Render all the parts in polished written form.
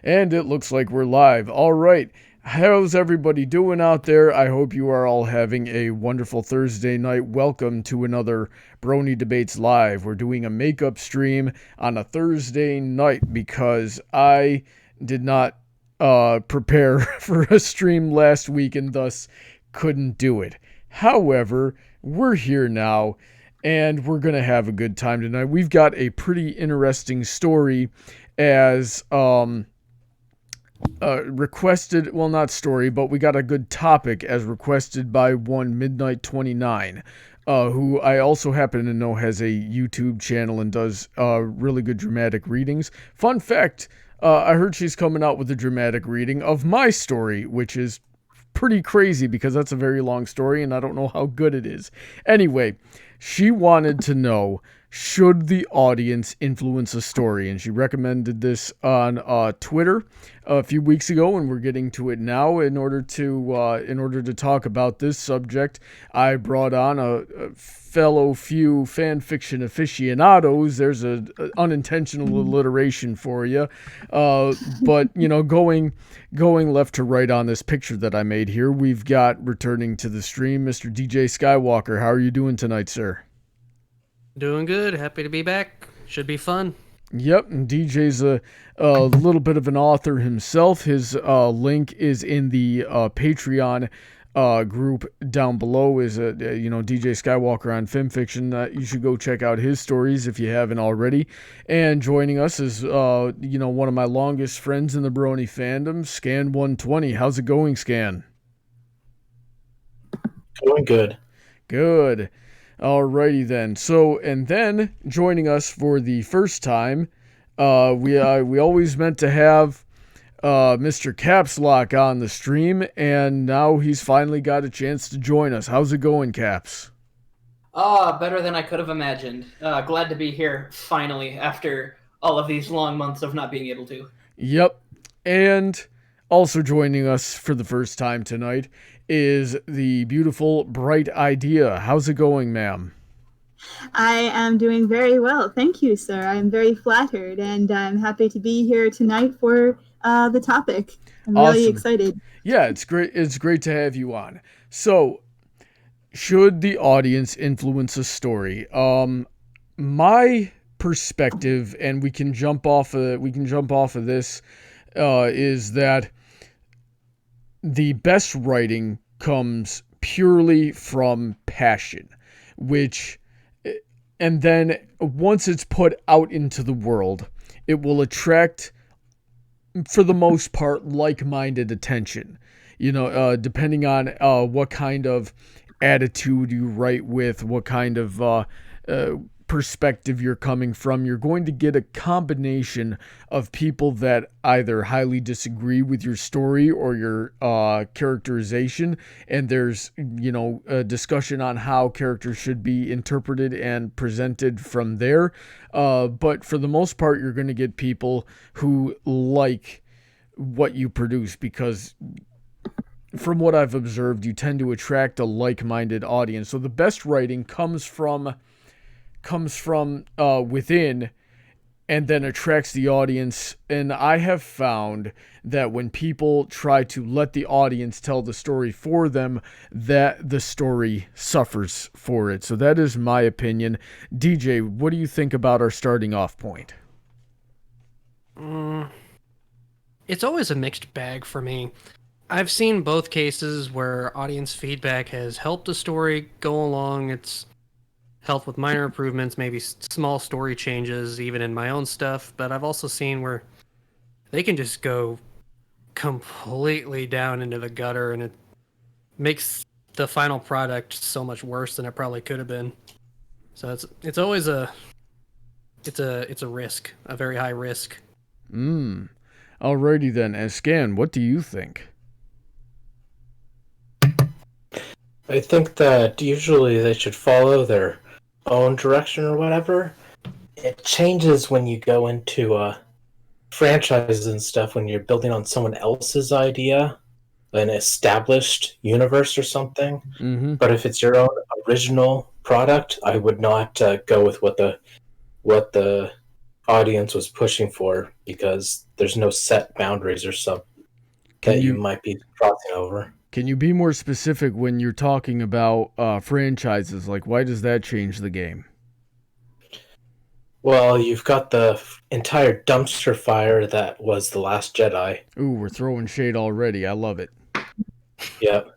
And it looks like we're live. All right. How's everybody doing out there? I hope you are all having a wonderful Thursday night. Welcome to another Brony Debates Live. We're doing a makeup stream on a Thursday night because I did not prepare for a stream last week and thus couldn't do it. However, we're here now and we're going to have a good time tonight. We've got a pretty interesting story as requested, well, not story, but we got a good topic as requested by one Midnight 29, who I also happen to know has a YouTube channel and does really good dramatic readings. Fun fact, I heard she's coming out with a dramatic reading of my story, which is pretty crazy because that's a very long story and I don't know how good it is. Anyway, she wanted to know, should the audience influence a story? And she recommended this on Twitter a few weeks ago, and we're getting to it now. In order to talk about this subject, I brought on a fellow few fan fiction aficionados. There's an unintentional alliteration for you, but you know, going left to right on this picture that I made here, we've got returning to the stream, Mr. DJ Skywalker. How are you doing tonight, sir? Doing good. Happy to be back. Should be fun. Yep, and DJ's a little bit of an author himself. His link is in the Patreon group down below. Is DJ Skywalker on FiMfiction. You should go check out his stories if you haven't already. And joining us is one of my longest friends in the Brony fandom, Skan 120. How's it going, Skan? Going good. Good. Alrighty then. So, and then joining us for the first time, we always meant to have Mr. Caps Lock on the stream, and now he's finally got a chance to join us. How's it going, Caps? Better than I could have imagined. Glad to be here finally after all of these long months of not being able to. Yep. And also joining us for the first time tonight is the beautiful Bright Idea. How's it going, ma'am? I am doing very well. Thank you, sir. I'm very flattered, and I'm happy to be here tonight for the topic. I'm awesome. Really excited. Yeah, it's great. It's great to have you on. So, should the audience influence a story? My perspective, and we can jump off of this, is that the best writing comes purely from passion, and then once it's put out into the world, it will attract, for the most part, like-minded attention. Depending on what kind of attitude you write with, what kind of perspective you're coming from, you're going to get a combination of people that either highly disagree with your story or your characterization, and there's a discussion on how characters should be interpreted and presented from there, but for the most part you're going to get people who like what you produce, because from what I've observed, you tend to attract a like-minded audience. So the best writing comes from within and then attracts the audience. And I have found that when people try to let the audience tell the story for them, that the story suffers for it. So that is my opinion. DJ, what do you think about our starting off point? It's always a mixed bag for me. I've seen both cases where audience feedback has helped a story go along. It's helped with minor improvements, maybe small story changes, even in my own stuff. But I've also seen where they can just go completely down into the gutter, and it makes the final product so much worse than it probably could have been. So it's always a risk, a very high risk. Alrighty then, and Scan, what do you think? I think that usually they should follow their own direction or whatever. It changes when you go into franchises and stuff, when you're building on someone else's idea, an established universe or something. Mm-hmm. But if it's your own original product, I would not go with what the audience was pushing for, because there's no set boundaries or something that you might be crossing over. Can you be more specific when you're talking about franchises? Like, why does that change the game? Well, you've got the entire dumpster fire that was The Last Jedi. Ooh, we're throwing shade already. I love it. Yep.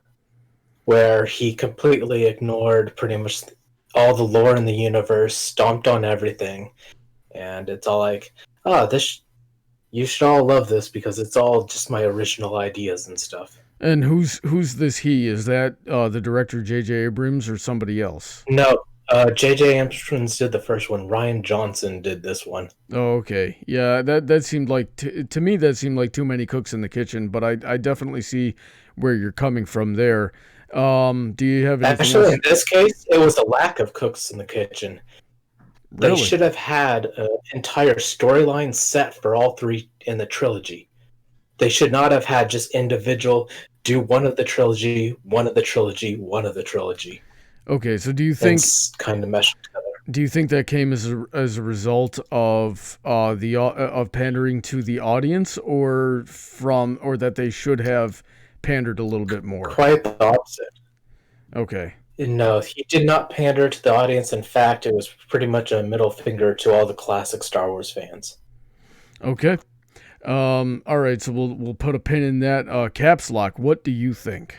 Where he completely ignored pretty much all the lore in the universe, stomped on everything, and it's all like, you should all love this because it's all just my original ideas and stuff. And who's this he? Is that the director J.J. Abrams or somebody else? No, J.J. Abrams did the first one. Rian Johnson did this one. Oh, okay. Yeah, that seemed like, to me, that seemed like too many cooks in the kitchen, but I definitely see where you're coming from there. Do you have anything Actually, else? in this case, it was a lack of cooks in the kitchen. Really? They should have had an entire storyline set for all three in the trilogy. They should not have had just individual, do one of the trilogy, one of the trilogy, one of the trilogy. Okay, so do you think kind of meshed together? Do you think that came as a result of of pandering to the audience, or that they should have pandered a little bit more? Quite the opposite. Okay. No, he did not pander to the audience. In fact, it was pretty much a middle finger to all the classic Star Wars fans. Okay. All right, so we'll put a pin in that. Caps Lock, what do you think?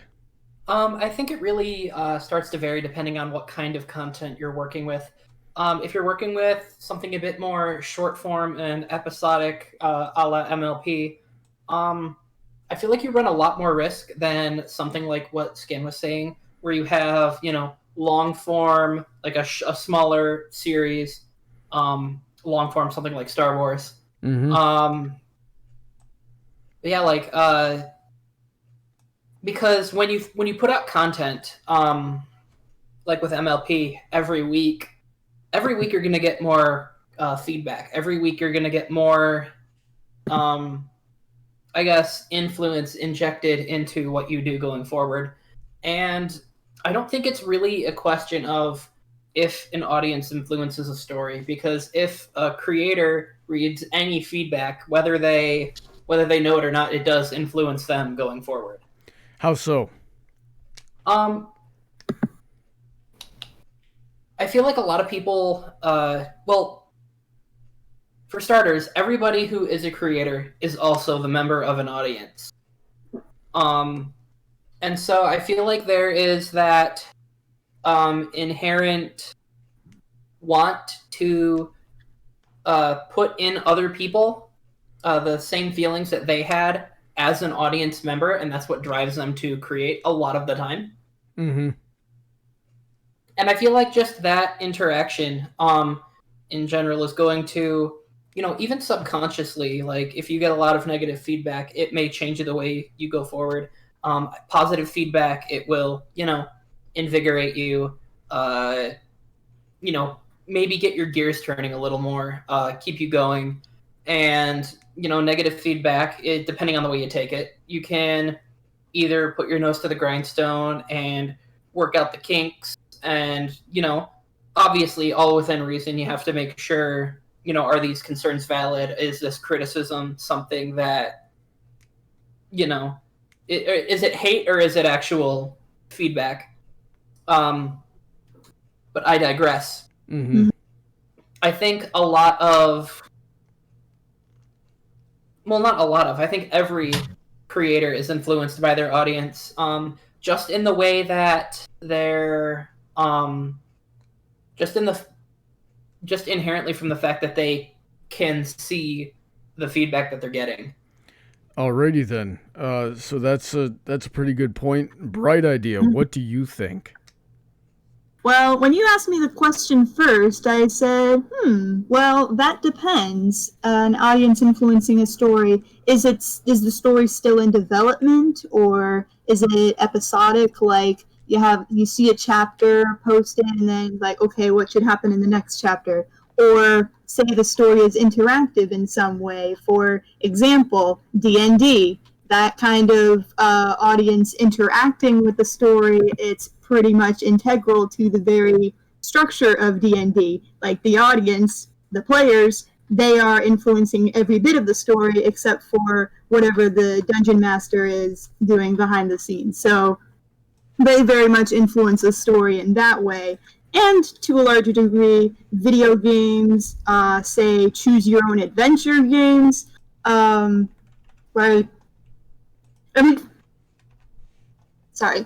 I think it really starts to vary depending on what kind of content you're working with. If you're working with something a bit more short form and episodic, a la MLP, I feel like you run a lot more risk than something like what Skan was saying, where you have, long form, like a smaller series, long form, something like Star Wars. Mm-hmm. Yeah, because when you put out content, like with MLP, every week you're gonna get more feedback. Every week you're gonna get more, I guess, influence injected into what you do going forward. And I don't think it's really a question of if an audience influences a story, because if a creator reads any feedback, whether they know it or not, it does influence them going forward. How so? I feel like a lot of people, for starters, everybody who is a creator is also the member of an audience. And so I feel like there is that inherent want to put in other people the same feelings that they had as an audience member, and that's what drives them to create a lot of the time. Mm-hmm. And I feel like just that interaction in general is going to, even subconsciously, like if you get a lot of negative feedback, it may change the way you go forward. Positive feedback, it will, invigorate you, maybe get your gears turning a little more, keep you going. And, negative feedback, depending on the way you take it, you can either put your nose to the grindstone and work out the kinks. And, obviously all within reason, you have to make sure, are these concerns valid? Is this criticism something that, is it hate or is it actual feedback? But I digress. Mm-hmm. I think I think every creator is influenced by their audience, just in the way that they're, just inherently from the fact that they can see the feedback that they're getting. Alrighty then. So that's a pretty good point. Bright idea. What do you think? Well, when you asked me the question first, I said, well, that depends. An audience influencing a story, is the story still in development, or is it episodic? Like you see a chapter posted and then like, okay, what should happen in the next chapter? Or say the story is interactive in some way. For example, D&D, that kind of audience interacting with the story, it's pretty much integral to the very structure of D&D. Like the audience, the players, they are influencing every bit of the story except for whatever the dungeon master is doing behind the scenes. So they very much influence the story in that way. And to a larger degree, video games, say choose your own adventure games, where I mean, sorry.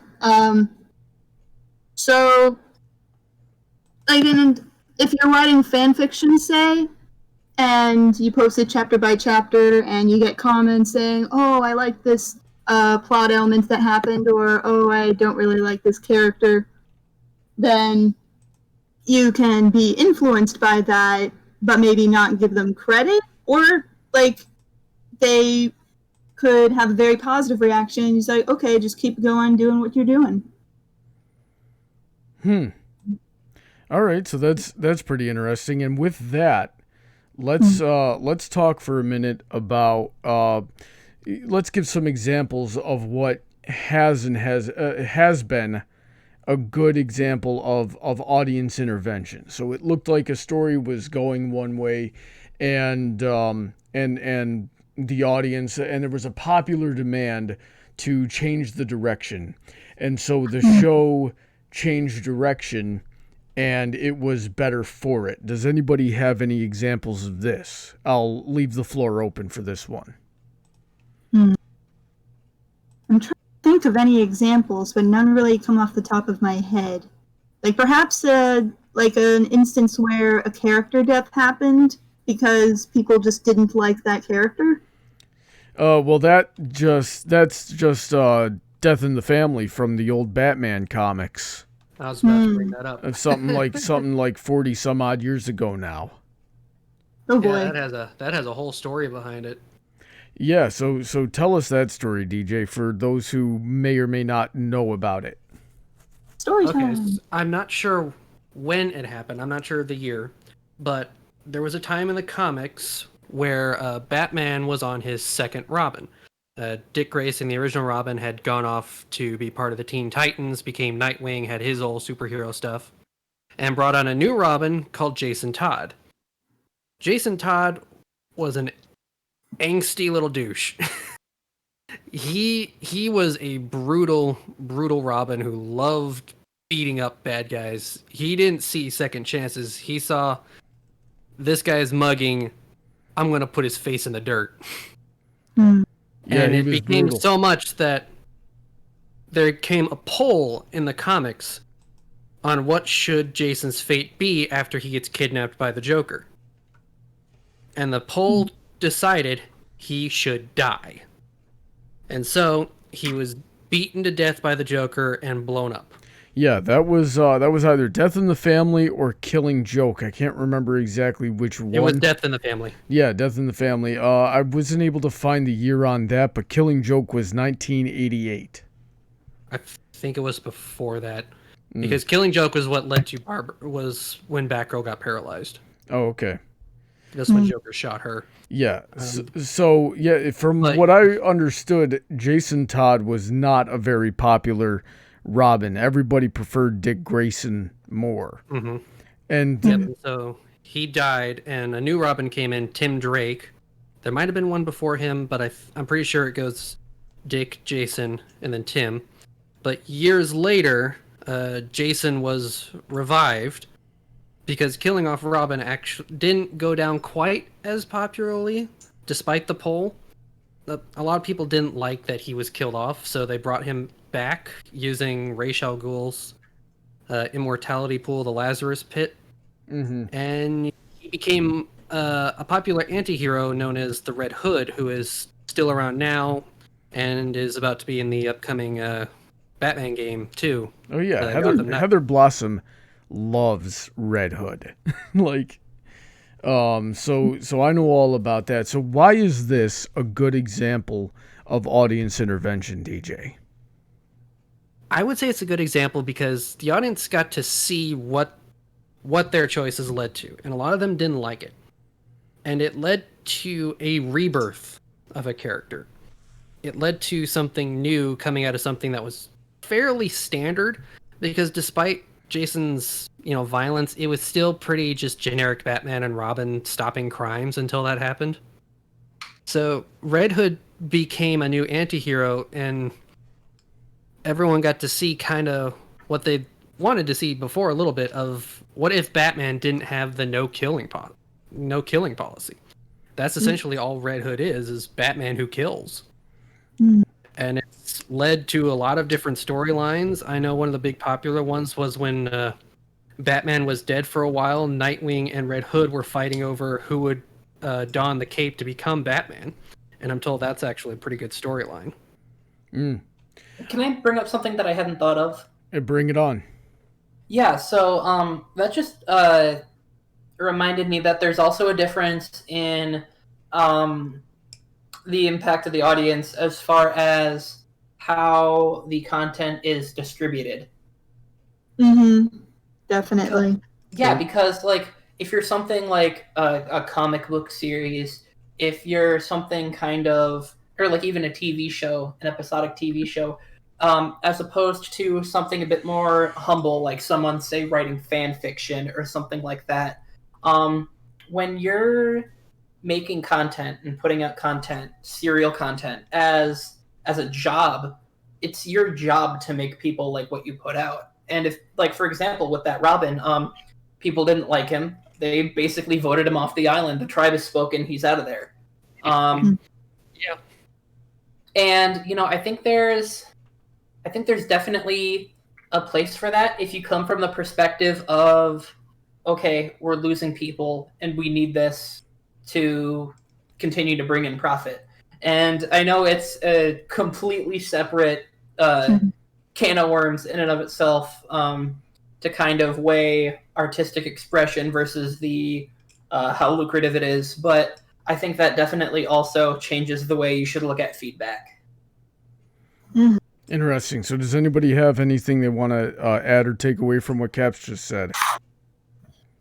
So, like, if you're writing fan fiction, say, and you post it chapter by chapter, and you get comments saying, "Oh, I like this plot element that happened," or "Oh, I don't really like this character," then you can be influenced by that, but maybe not give them credit, or like they could have a very positive reaction. He's like, okay, just keep going doing what you're doing. All right, so that's pretty interesting. And with that, let's talk for a minute about let's give some examples of what has been a good example of audience intervention. So it looked like a story was going one way, and the audience, and there was a popular demand to change the direction. And so the show changed direction, and it was better for it. Does anybody have any examples of this? I'll leave the floor open for this one. I'm trying to think of any examples, but none really come off the top of my head. Like perhaps like an instance where a character death happened because people just didn't like that character. Well, that's just Death in the Family from the old Batman comics. I was about to bring that up. Something like 40 some odd years ago now. Oh boy. Yeah, that has a whole story behind it. Yeah, so tell us that story, DJ, for those who may or may not know about it. Story time. Okay, so I'm not sure when it happened. I'm not sure of the year, but there was a time in the comics where Batman was on his second Robin. Dick Grayson, the original Robin, had gone off to be part of the Teen Titans, became Nightwing, had his old superhero stuff, and brought on a new Robin called Jason Todd. Jason Todd was an angsty little douche. He was a brutal Robin who loved beating up bad guys. He didn't see second chances. He saw this guy's mugging, I'm going to put his face in the dirt. Yeah, and he it was became brutal. so much that there came a poll in the comics on what should Jason's fate be after he gets kidnapped by the Joker. And the poll decided he should die. And so he was beaten to death by the Joker and blown up. Yeah, that was either Death in the Family or Killing Joke. I can't remember exactly which one. It was Death in the Family. Yeah, Death in the Family. I wasn't able to find the year on that, but Killing Joke was 1988. I think it was before that, because Killing Joke was what led to was when Batgirl got paralyzed. Oh, okay. That's when Joker shot her. Yeah. So yeah, from what I understood, Jason Todd was not a very popular Robin. Everybody preferred Dick Grayson more. Mm-hmm. And so he died, and a new Robin came in, Tim Drake. There might have been one before him, but I'm pretty sure it goes Dick, Jason, and then Tim. But years later, Jason was revived because killing off Robin actually didn't go down quite as popularly, despite the poll. A lot of people didn't like that he was killed off, so they brought him back using Ra's al Ghul's immortality pool, the Lazarus Pit. Mm-hmm. And he became a popular anti-hero known as the Red Hood, who is still around now and is about to be in the upcoming Batman game too. Oh yeah, Heather Blossom loves Red Hood. So I know all about that. So why is this a good example of audience intervention, DJ? I would say it's a good example because the audience got to see what their choices led to, and a lot of them didn't like it. And it led to a rebirth of a character. It led to something new coming out of something that was fairly standard, because despite Jason's, violence, it was still pretty just generic Batman and Robin stopping crimes until that happened. So Red Hood became a new anti-hero, and everyone got to see kind of what they wanted to see before a little bit of what if Batman didn't have the no killing policy. That's essentially all Red Hood is Batman who kills. And it's led to a lot of different storylines. I know one of the big popular ones was when Batman was dead for a while, Nightwing and Red Hood were fighting over who would don the cape to become Batman. And I'm told that's actually a pretty good storyline. Can I bring up something that I hadn't thought of? Bring it on. Yeah, so that just reminded me that there's also a difference in the impact of the audience as far as how the content is distributed. Definitely. Yeah, because like if you're something like a comic book series, if you're something kind of, or like even a TV show, an episodic TV show, as opposed to something a bit more humble, like someone, say, writing fan fiction or something like that. When you're making content and putting out content, serial content, as a job, it's your job to make people like what you put out. And if, like, for example, with that Robin, people didn't like him. They basically voted him off the island. The tribe has spoken. He's out of there. Yeah. And, I think there's definitely a place for that if you come from the perspective of, okay, we're losing people and we need this to continue to bring in profit. And I know it's a completely separate can of worms in and of itself to kind of weigh artistic expression versus the how lucrative it is. But I think that definitely also changes the way you should look at feedback. Interesting. So does anybody have anything they want to add or take away from what Caps just said?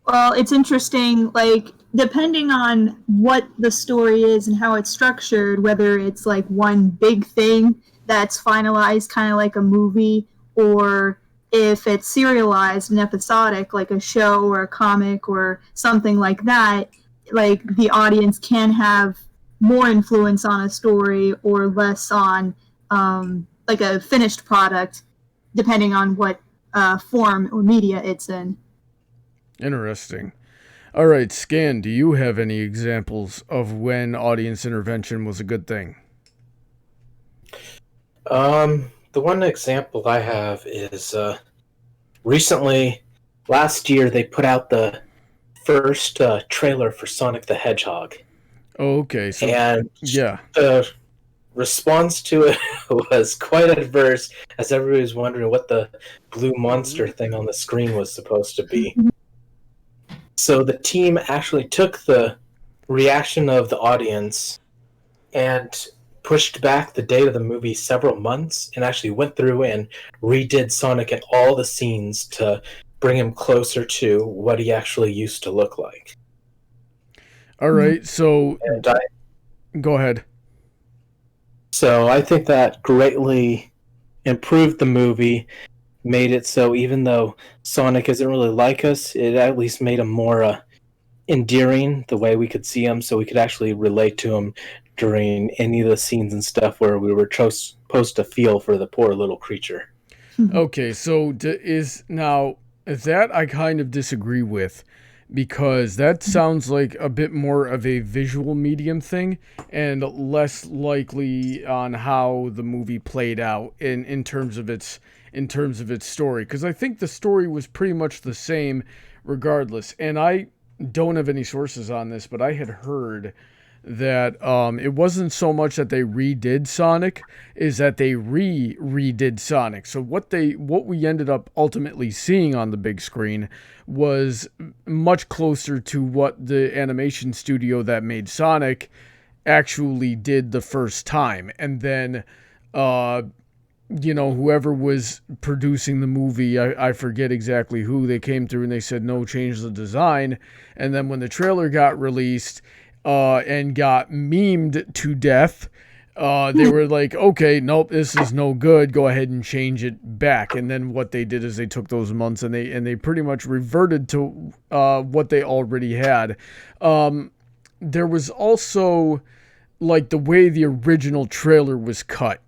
Well, it's interesting, like, depending on what the story is and how it's structured, whether it's like one big thing that's finalized kind of like a movie, or if it's serialized and episodic like a show or a comic or something like that, like the audience can have more influence on a story or less on like a finished product, depending on what form or media it's in. Interesting. All right, Skan, do you have any examples of when audience intervention was a good thing? The one example I have is recently, last year, they put out the first trailer for Sonic the Hedgehog. Oh, okay. So, and yeah. The response to it was quite adverse, as everybody was wondering what the blue monster thing on the screen was supposed to be. So the team actually took the reaction of the audience and pushed back the date of the movie several months and actually went through and redid Sonic in all the scenes to bring him closer to what he actually used to look like. All right, so go ahead. So I think that greatly improved the movie, made it so even though Sonic isn't really like us, it at least made him more endearing the way we could see him, so we could actually relate to him during any of the scenes and stuff where we were supposed to feel for the poor little creature. Okay, so that I kind of disagree with, because that sounds like a bit more of a visual medium thing and less likely on how the movie played out in terms of its story, because I think the story was pretty much the same regardless. And I don't have any sources on this, but I had heard that it wasn't so much that they redid Sonic, is that they redid Sonic. So what we ended up ultimately seeing on the big screen was much closer to what the animation studio that made Sonic actually did the first time. And then whoever was producing the movie, I forget exactly who, they came through and they said, no, change the design. And then when the trailer got released and got memed to death, They were like, okay, nope, this is no good. Go ahead and change it back. And then what they did is they took those months and they pretty much reverted to what they already had. There was also like the way the original trailer was cut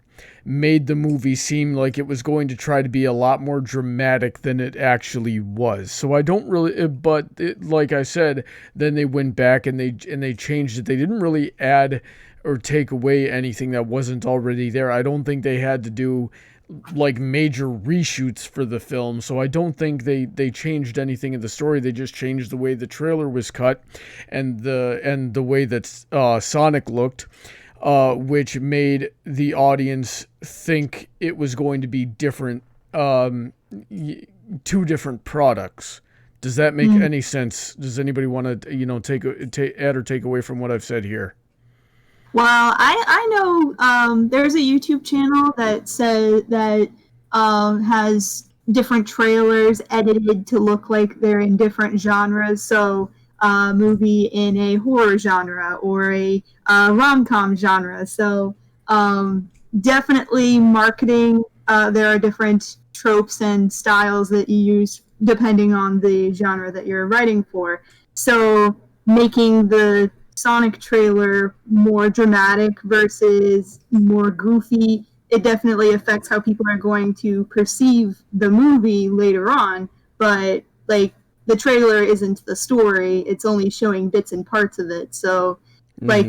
made the movie seem like it was going to try to be a lot more dramatic than it actually was. So I don't really, but like I said, then they went back and they changed it. They didn't really add or take away anything that wasn't already there. I don't think they had to do like major reshoots for the film, so I don't think they changed anything in the story. They just changed the way the trailer was cut and the way that Sonic looked, which made the audience think it was going to be different, two different products. Does that make any sense? Does anybody want to add or take away from what I've said here? Well, I know there's a YouTube channel that says that has different trailers edited to look like they're in different genres. So a movie in a horror genre or a rom-com genre. So definitely marketing. There are different tropes and styles that you use depending on the genre that you're writing for. So making the Sonic trailer more dramatic versus more goofy, it definitely affects how people are going to perceive the movie later on. But like the trailer isn't the story, it's only showing bits and parts of it. So like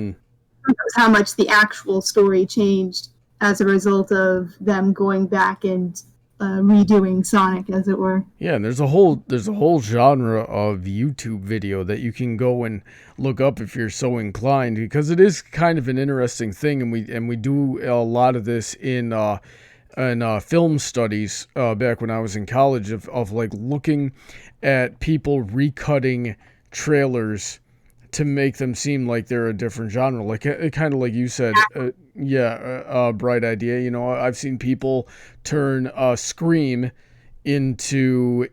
how much the actual story changed as a result of them going back and redoing Sonic, as it were. Yeah, and there's a whole genre of YouTube video that you can go and look up if you're so inclined, because it is kind of an interesting thing, and we do a lot of this in film studies back when I was in college of like looking at people recutting trailers to make them seem like they're a different genre, like kind of like you said. Bright idea. You know, I've seen people turn Scream into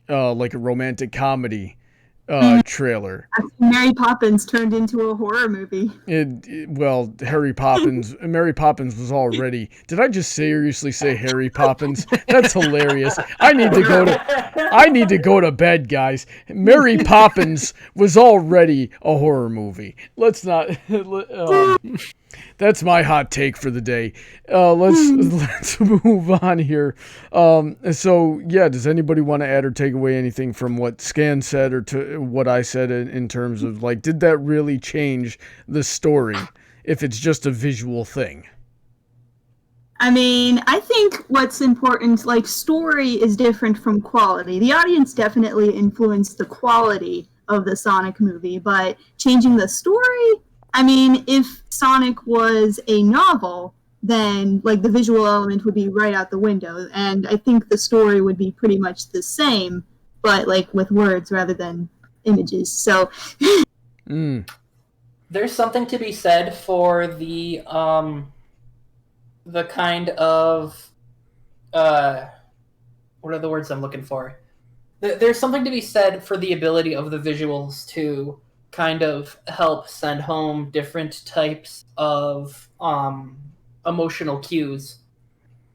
like a romantic comedy trailer. Mary Poppins turned into a horror movie. Well, Mary Poppins was already. Did I just seriously say Harry Poppins? That's hilarious. I need to go to bed, guys. Mary Poppins was already a horror movie. Let's not. That's my hot take for the day. Let's move on here. So yeah, does anybody want to add or take away anything from what Skan said or to what I said in terms of like, did that really change the story if it's just a visual thing? I mean, I think what's important, like, story is different from quality. The audience definitely influenced the quality of the Sonic movie, but changing the story, I mean, if Sonic was a novel, then like the visual element would be right out the window, and I think the story would be pretty much the same, but like with words rather than images. So there's something to be said for the kind of what are the words I'm looking for? There's something to be said for the ability of the visuals to kind of help send home different types of emotional cues.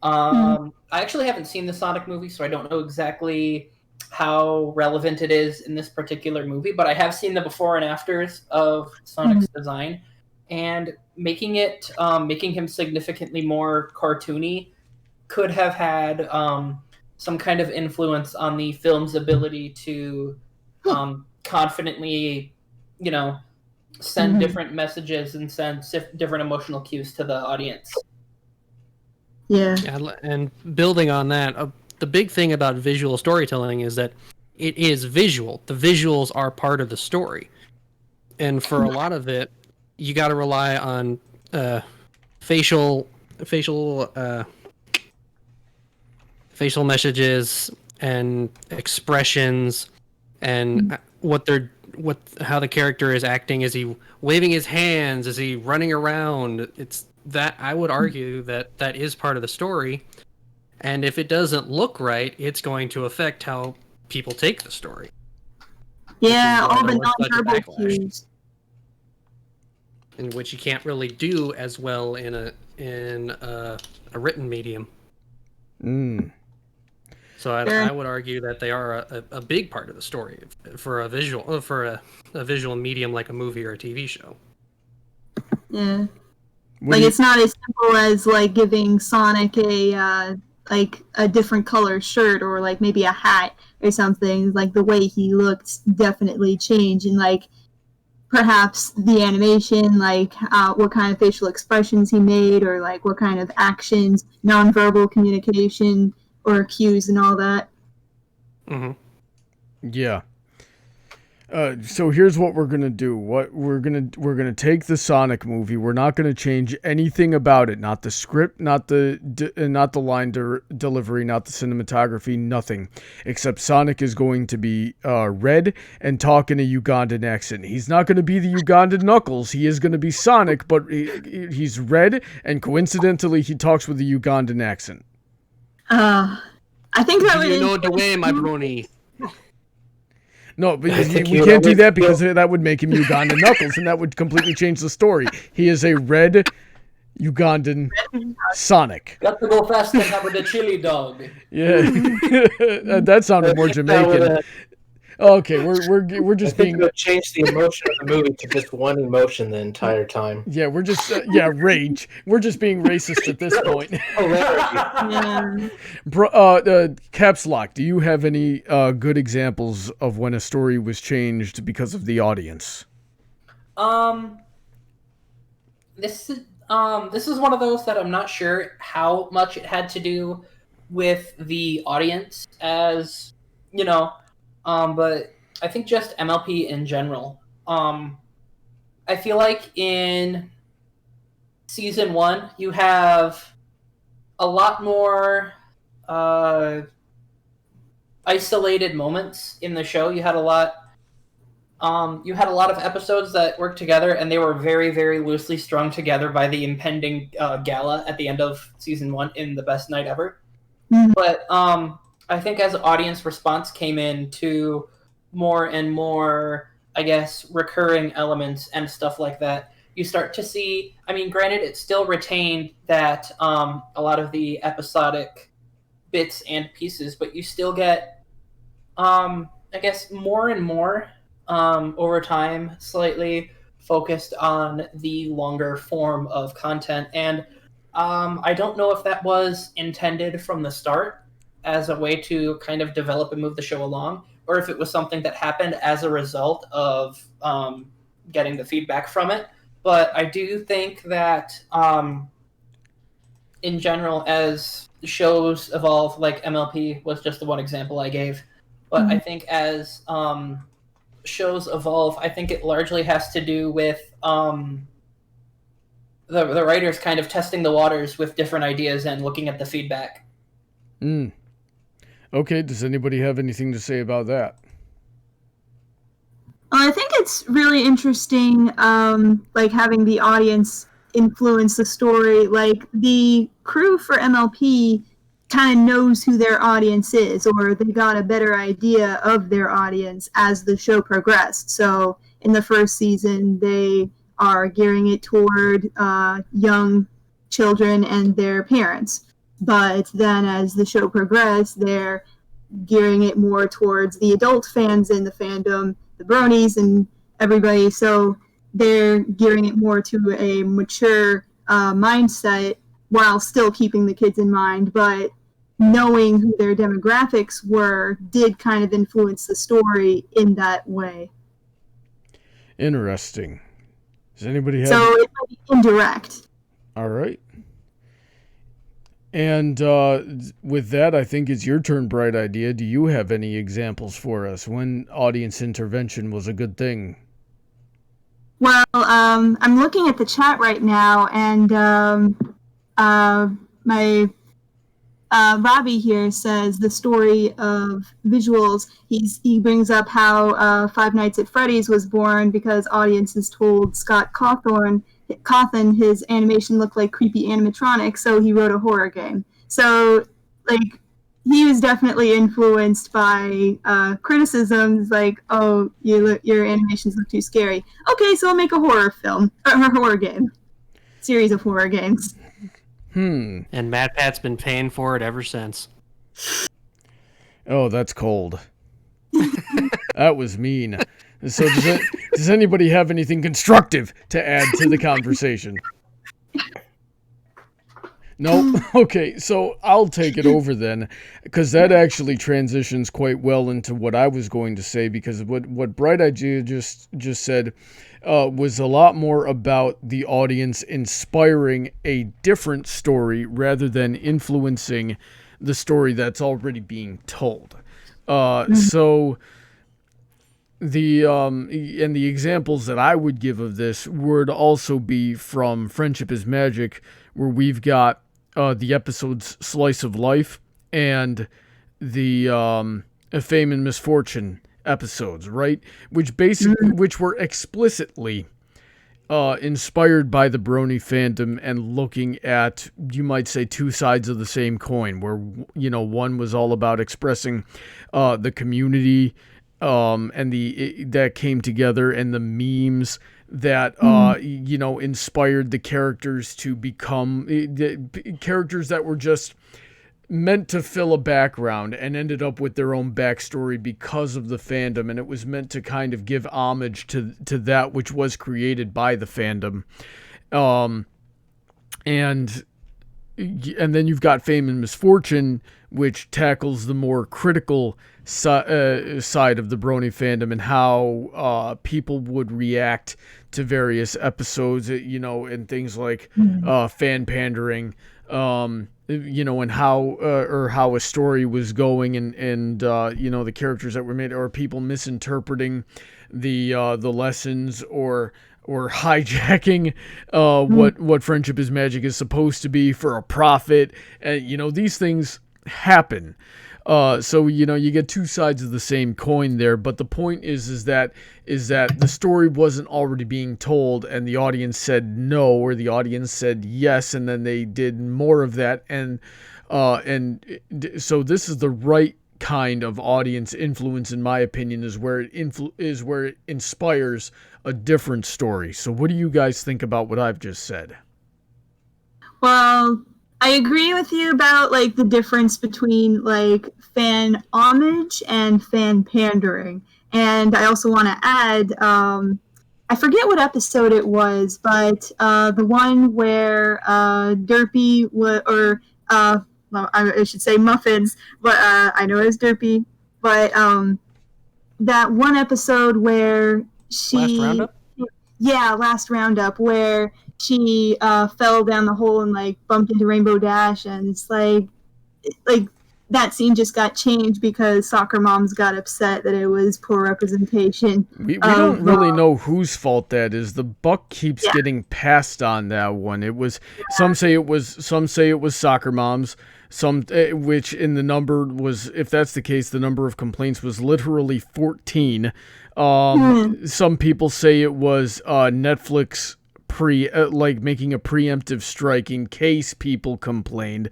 I actually haven't seen the Sonic movie, so I don't know exactly how relevant it is in this particular movie, but I have seen the before and afters of Sonic's design, and making him significantly more cartoony could have had some kind of influence on the film's ability to confidently, send different messages and send different emotional cues to the audience. Yeah, and building on that, the big thing about visual storytelling is that it is visual. The visuals are part of the story, and for a lot of it, you got to rely on facial messages and expressions and how the character is acting. Is he waving his hands? Is he running around? It's that I would argue that is part of the story, and if it doesn't look right, it's going to affect how people take the story. Yeah, all the nonverbal cues. in which you can't really do as well in a written medium. So I would argue that they are a big part of the story for a visual medium like a movie or a TV show. Yeah. It's not as simple as like giving Sonic a different color shirt or like maybe a hat or something. Like the way he looked definitely changed, and like perhaps the animation, like what kind of facial expressions he made, or like what kind of actions, nonverbal communication or cues and all that. Mm-hmm. Yeah. So here's what we're gonna do. We're gonna take the Sonic movie. We're not gonna change anything about it. Not the script, not the line delivery, not the cinematography, nothing. Except Sonic is going to be red and talk in a Ugandan accent. He's not gonna be the Ugandan Knuckles. He is gonna be Sonic, but he's red, and coincidentally, he talks with a Ugandan accent. I think that would. You know the way, my brony. No, but we can't do that because that would make him Ugandan Knuckles, and that would completely change the story. He is a red Ugandan Sonic. Got to go fast and have with the chili dog. Yeah, that sounded more Jamaican. Okay, we're just being. Change the emotion of the movie to just one emotion the entire time. Yeah, we're just rage. We're just being racist at this point. Caps Lock, do you have any good examples of when a story was changed because of the audience? This is one of those that I'm not sure how much it had to do with the audience, as you know. But I think just MLP in general. I feel like in season 1, you have a lot more isolated moments in the show. You had a lot of episodes that worked together, and they were very, very loosely strung together by the impending gala at the end of season 1 in The Best Night Ever. Mm-hmm. But I think as audience response came in to more and more, I guess, recurring elements and stuff like that, you start to see, I mean, granted, it still retained that a lot of the episodic bits and pieces, but you still get, I guess, more and more over time, slightly focused on the longer form of content. And I don't know if that was intended from the start as a way to kind of develop and move the show along, or if it was something that happened as a result of getting the feedback from it. But I do think that in general, as shows evolve, like MLP was just the one example I gave, but I think as shows evolve, I think it largely has to do with the writers kind of testing the waters with different ideas and looking at the feedback. Okay, does anybody have anything to say about that? I think it's really interesting, like having the audience influence the story. Like the crew for MLP kind of knows who their audience is, or they got a better idea of their audience as the show progressed. So in the first season, they are gearing it toward young children and their parents. But then as the show progressed, they're gearing it more towards the adult fans in the fandom, the bronies and everybody. So they're gearing it more to a mature mindset while still keeping the kids in mind. But knowing who their demographics were did kind of influence the story in that way. Interesting. Does anybody have... So it might be indirect. All right. And with that, I think it's your turn, Bright Idea. Do you have any examples for us when audience intervention was a good thing? Well, I'm looking at the chat right now, and my Robbie here says the story of visuals. He brings up how Five Nights at Freddy's was born because audiences told Scott Cawthon his animation looked like creepy animatronics, so he wrote a horror game. So, like, he was definitely influenced by criticisms like, "Oh, your animations look too scary." Okay, so I'll make a horror film or a horror game, series of horror games. And MatPat's been paying for it ever since. Oh, that's cold. That was mean. So does anybody have anything constructive to add to the conversation? No? Okay, so I'll take it over then, because that actually transitions quite well into what I was going to say, because what Bright Idea just said was a lot more about the audience inspiring a different story rather than influencing the story that's already being told. So the examples that I would give of this would also be from Friendship is Magic, where we've got the episodes Slice of Life and the Fame and Misfortune episodes, right? Which were explicitly inspired by the Brony fandom and looking at, you might say, two sides of the same coin, where, you know, one was all about expressing the community and that came together, and the memes that you know, inspired the characters to become characters that were just meant to fill a background and ended up with their own backstory because of the fandom, and it was meant to kind of give homage to that which was created by the fandom. And then you've got Fame and Misfortune, which tackles the more critical side of the Brony fandom and how people would react to various episodes, you know, and things like fan pandering, you know, and how a story was going, and you know, the characters that were made, or people misinterpreting the lessons, or hijacking what Friendship is Magic is supposed to be for a profit. You know, these things happen. So, you know, you get two sides of the same coin there, but the point is that the story wasn't already being told, and the audience said no, or the audience said yes, and then they did more of that, and so this is the right kind of audience influence, in my opinion, is where it inspires a different story. So what do you guys think about what I've just said? Well, I agree with you about, like, the difference between, like, fan homage and fan pandering. And I also want to add, I forget what episode it was, but the one where Derpy well, I should say Muffins, but I know it's Derpy. But that one episode where she... Last Roundup? Yeah, Last Roundup, where she fell down the hole and, like, bumped into Rainbow Dash, and it's like that scene just got changed because soccer moms got upset that it was poor representation. We don't really know whose fault that is. The buck keeps getting passed on that one. It was some say it was soccer moms. Some, which in the number was, if that's the case, the number of complaints was literally 14. Some people say it was Netflix making a preemptive strike in case people complained.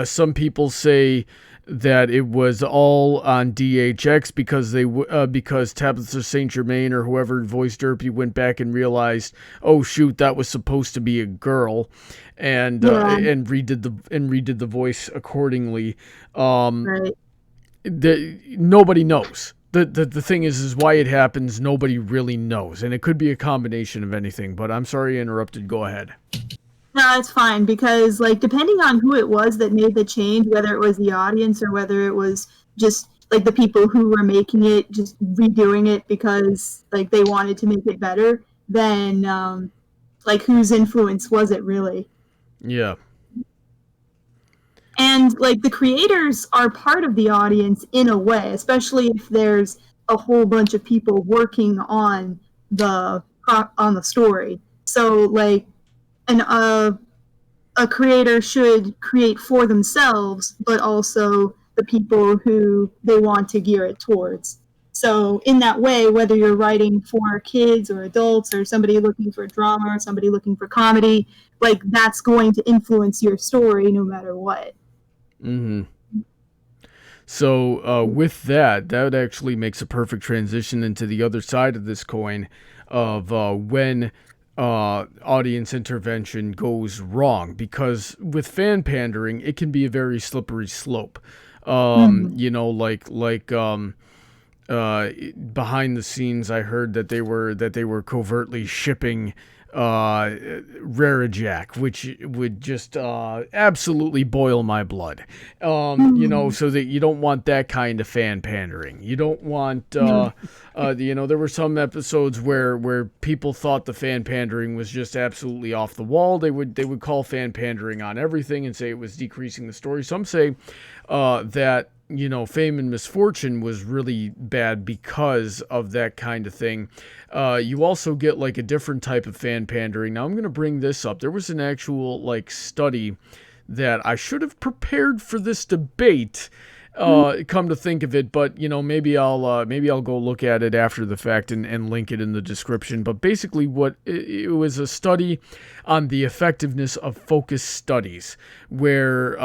Some people say that it was all on DHX because Tablets of Saint Germain or whoever voiced Derpy went back and realized, oh shoot, that was supposed to be a girl, and redid the voice accordingly. Right. Nobody knows. The thing is why it happens, nobody really knows. And it could be a combination of anything, but I'm sorry I interrupted. Go ahead. No, it's fine, because, like, depending on who it was that made the change, whether it was the audience or whether it was just, like, the people who were making it, just redoing it because, like, they wanted to make it better, then, like, whose influence was it really? Yeah. And, like, the creators are part of the audience in a way, especially if there's a whole bunch of people working on the story. So, like, a creator should create for themselves, but also the people who they want to gear it towards. So in that way, whether you're writing for kids or adults or somebody looking for drama or somebody looking for comedy, like, that's going to influence your story no matter what. Mm-hmm. So with that actually makes a perfect transition into the other side of this coin of when audience intervention goes wrong, because with fan pandering, it can be a very slippery slope. You know, behind the scenes, I heard that they were covertly shipping Rarijack, which would just absolutely boil my blood. You know, so that you don't want that kind of fan pandering. You don't want, you know, there were some episodes where people thought the fan pandering was just absolutely off the wall. They would call fan pandering on everything and say it was decreasing the story. Some say that, you know, Fame and Misfortune was really bad because of that kind of thing. You also get like a different type of fan pandering. Now I'm going to bring this up. There was an actual like study that I should have prepared for this debate. Come to think of it, but you know, maybe I'll go look at it after the fact and link it in the description. But basically, it was a study on the effectiveness of focus studies, where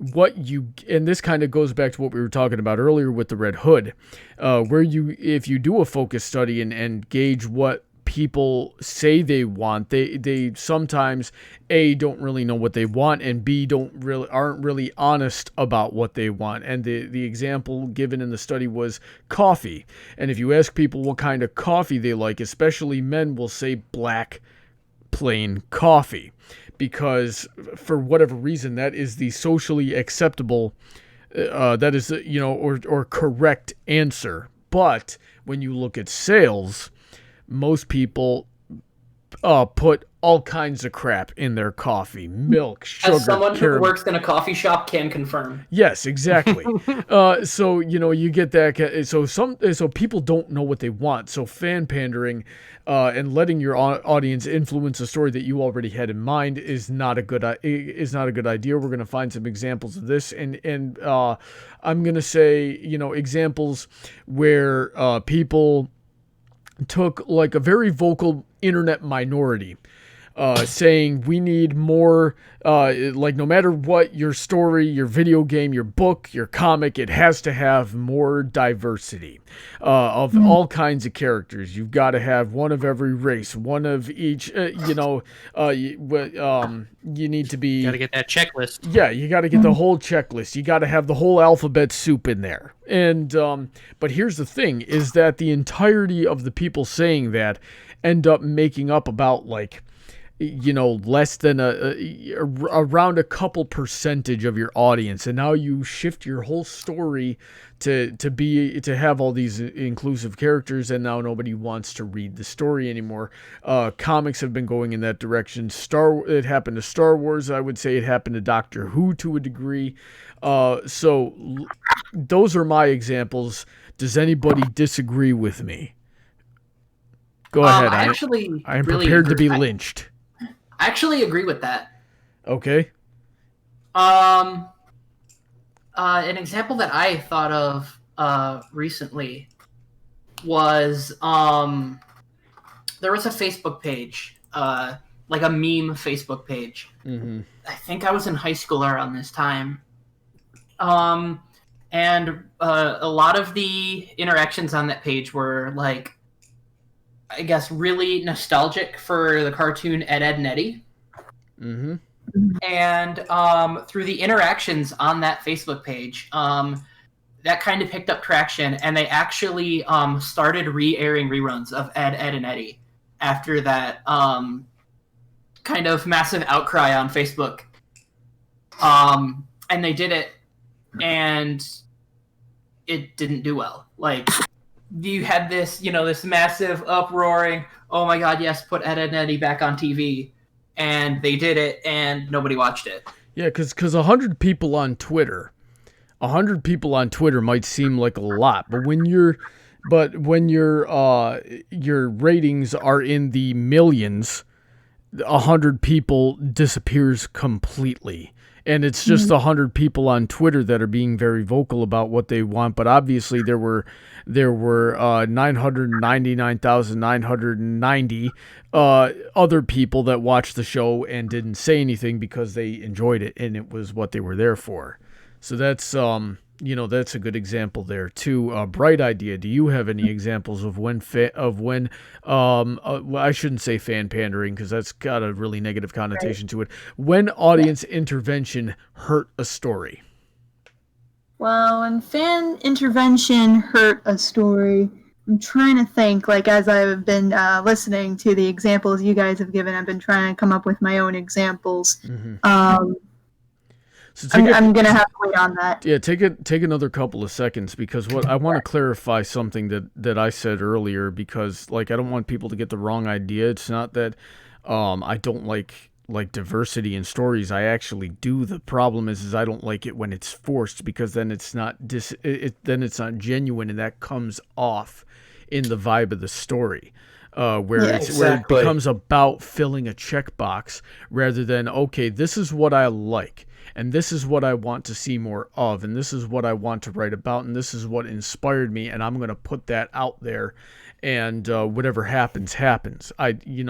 and this kind of goes back to what we were talking about earlier with the Red Hood, where if you do a focus study and gauge what people say they want, they sometimes A, don't really know what they want, and B, aren't really honest about what they want. And the example given in the study was coffee. And if you ask people what kind of coffee they like, especially men will say black plain coffee, because for whatever reason that is the socially acceptable that is, you know, or correct answer. But when you look at sales, most people put all kinds of crap in their coffee. Milk, sugar, As someone caramel. who works in a coffee shop can confirm. Yes, exactly. So, you know, you get that. So people don't know what they want. So fan pandering and letting your audience influence a story that you already had in mind is not a good idea. We're going to find some examples of this, and I'm going to say, you know, examples where people took like a very vocal internet minority, saying we need more, like no matter what your story, your video game, your book, your comic, it has to have more diversity of all kinds of characters. You've got to have one of every race, one of each, you know, you need to be... Got to get that checklist. Yeah, you got to get the whole checklist. You got to have the whole alphabet soup in there. And but here's the thing, is that the entirety of the people saying that end up making up about like, you know, less than around a couple percentage of your audience. And now you shift your whole story to have all these inclusive characters, and now nobody wants to read the story anymore. Comics have been going in that direction. It happened to Star Wars. I would say it happened to Doctor Who to a degree. So those are my examples. Does anybody disagree with me? Go ahead. I am really prepared to be lynched. I actually agree with that. Okay. An example that I thought of recently was there was a Facebook page, like a meme Facebook page. Mm-hmm. I think I was in high school around this time. And a lot of the interactions on that page were like, I guess, really nostalgic for the cartoon Ed, Edd n Eddy. Mm-hmm. And through the interactions on that Facebook page, that kind of picked up traction, and they actually started re-airing reruns of Ed, Edd n Eddy after that kind of massive outcry on Facebook. And they did it, and it didn't do well. Like, you had this, you know, this massive uproaring, oh my god, yes, put Ed, Edd n Eddy back on TV. And they did it, and nobody watched it. Yeah, because 100 people on Twitter might seem like a lot, but when your ratings are in the millions, 100 people disappears completely. And it's just 100 people on Twitter that are being very vocal about what they want. But obviously there were 999,990 other people that watched the show and didn't say anything because they enjoyed it and it was what they were there for. So that's that's a good example there too. Bright idea. Do you have any examples of when well, I shouldn't say fan pandering because that's got a really negative connotation to it. When audience intervention hurt a story? Well, when fan intervention hurt a story, I'm trying to think, like, as I've been listening to the examples you guys have given, I've been trying to come up with my own examples. So I'm going to have to wait on that. Yeah, take another couple of seconds, because what I want to clarify something that I said earlier, because I don't want people to get the wrong idea. It's not that I don't like diversity in stories. I actually do. The problem is I don't like it when it's forced, because then it's not then it's not genuine, and that comes off in the vibe of the story. Where it becomes about filling a checkbox rather than, okay, this is what I like, and this is what I want to see more of, and this is what I want to write about, and this is what inspired me, and I'm going to put that out there, and whatever happens. I don't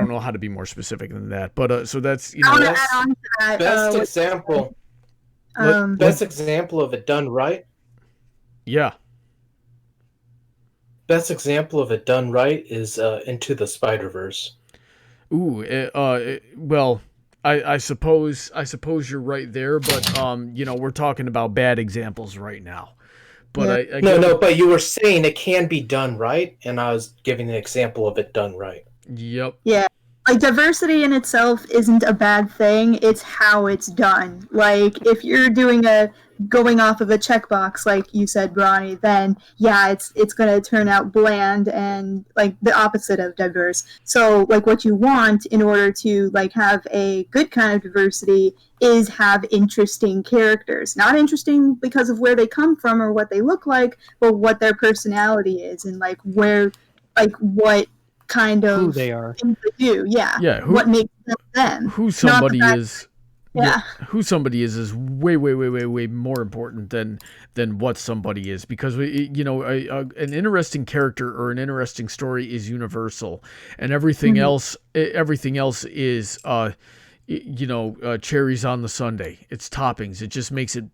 know how to be more specific than that, but so that's I want to add on to that. Best example of it done right. Yeah. Best example of it done right is Into the Spider-Verse. Ooh, well, I suppose you're right there, but we're talking about bad examples right now. But yeah. But you were saying it can be done right, and I was giving an example of it done right. Yep. Yeah. Diversity in itself isn't a bad thing. It's how it's done. If you're going off of a checkbox, like you said, Brony, then yeah, it's going to turn out bland and the opposite of diverse. So what you want in order to have a good kind of diversity is have interesting characters. Not interesting because of where they come from or what they look like, but what their personality is and what kind of who they are. Things they do. Yeah. Who, what makes them who somebody is. Yeah. Who somebody is way more important than what somebody is, because an interesting character or an interesting story is universal, and everything else is cherries on the sundae. It's toppings. It just makes it,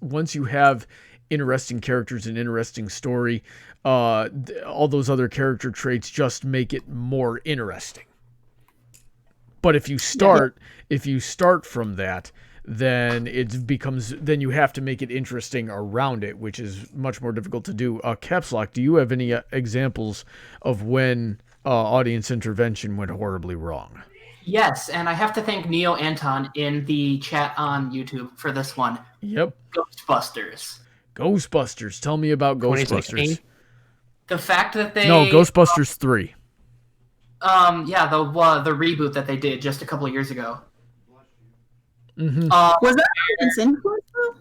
once you have interesting characters and interesting story, all those other character traits just make it more interesting. But if you start from that, then then you have to make it interesting around it, which is much more difficult to do. Caps Lock, do you have any examples of when audience intervention went horribly wrong? Yes, and I have to thank Neo Anton in the chat on YouTube for this one. Yep. Ghostbusters. Tell me about Ghostbusters. The fact that Ghostbusters 3. Yeah, the reboot that they did just a couple of years ago. Mm-hmm. Was that audience influence, though?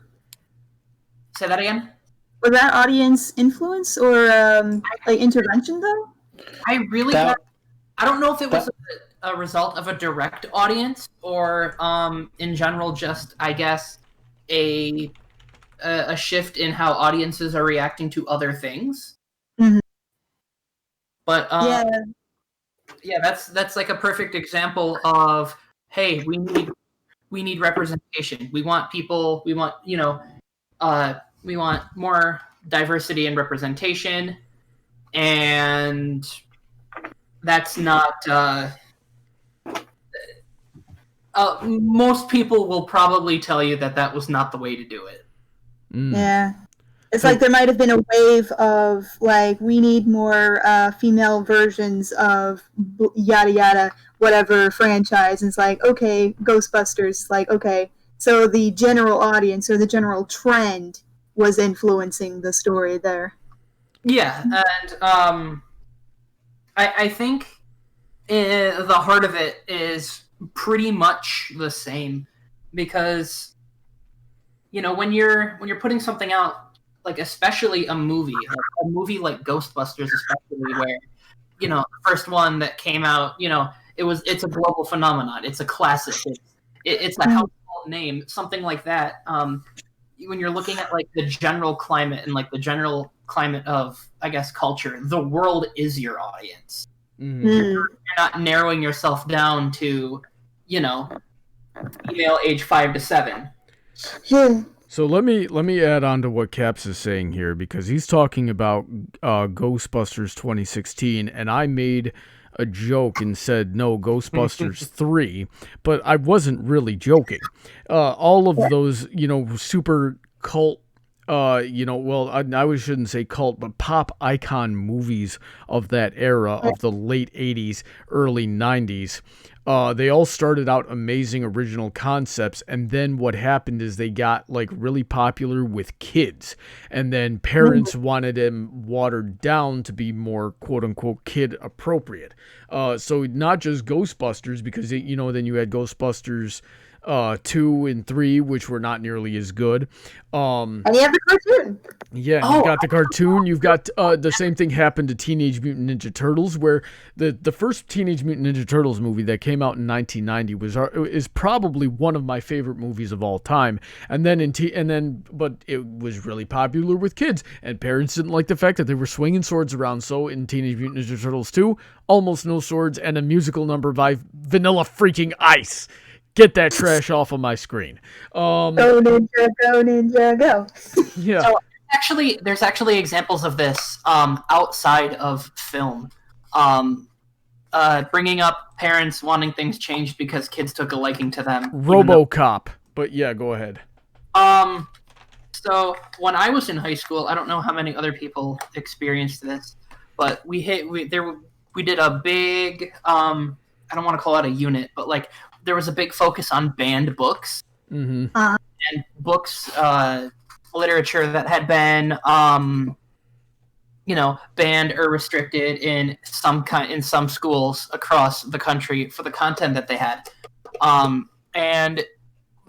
Say that again? Was that audience influence or intervention, though? I don't know if it was a result of a direct audience or in general just, I guess, a shift in how audiences are reacting to other things. Mm-hmm. But yeah, that's a perfect example of, hey, we need representation. We want people. We want we want more diversity and representation, and that's not. Most people will probably tell you that was not the way to do it. Mm. Yeah. It's there might have been a wave of, we need more female versions of yada yada, whatever franchise. And it's okay, Ghostbusters. Okay. So the general audience or the general trend was influencing the story there. Yeah, and I think the heart of it is pretty much the same, because when you're putting something out, especially a movie like Ghostbusters, especially where the first one that came out, it's a global phenomenon, it's a classic, it's a household name, something like that. When you're looking at the general climate and the general climate of, I guess, culture, the world is your audience. Mm-hmm. You're not narrowing yourself down to female age 5 to 7. Yeah. So let me add on to what Caps is saying here, because he's talking about Ghostbusters 2016, and I made a joke and said no, Ghostbusters 3, but I wasn't really joking. All of those, super cult, well, I shouldn't say cult, but pop icon movies of that era of the late 80s, early 90s. They all started out amazing original concepts, and then what happened is they got like really popular with kids, and then parents wanted them watered down to be more quote unquote kid appropriate. So not just Ghostbusters, because then you had Ghostbusters 2 and 3, which were not nearly as good. And you have the cartoon. Yeah, you've got the cartoon. You've got the same thing happened to Teenage Mutant Ninja Turtles, where the first Teenage Mutant Ninja Turtles movie that came out in 1990 is probably one of my favorite movies of all time. And then but it was really popular with kids, and parents didn't like the fact that they were swinging swords around. So in Teenage Mutant Ninja Turtles 2, almost no swords and a musical number by Vanilla freaking Ice. Get that trash off of my screen. Go ninja, go. Yeah. So there's actually examples of this outside of film. Bringing up parents wanting things changed because kids took a liking to them. RoboCop. But yeah, go ahead. So when I was in high school, I don't know how many other people experienced this, but we did a big I don't want to call it a unit, but like there was a big focus on banned books. Mm-hmm. And books, literature that had been, banned or restricted in some schools across the country for the content that they had. And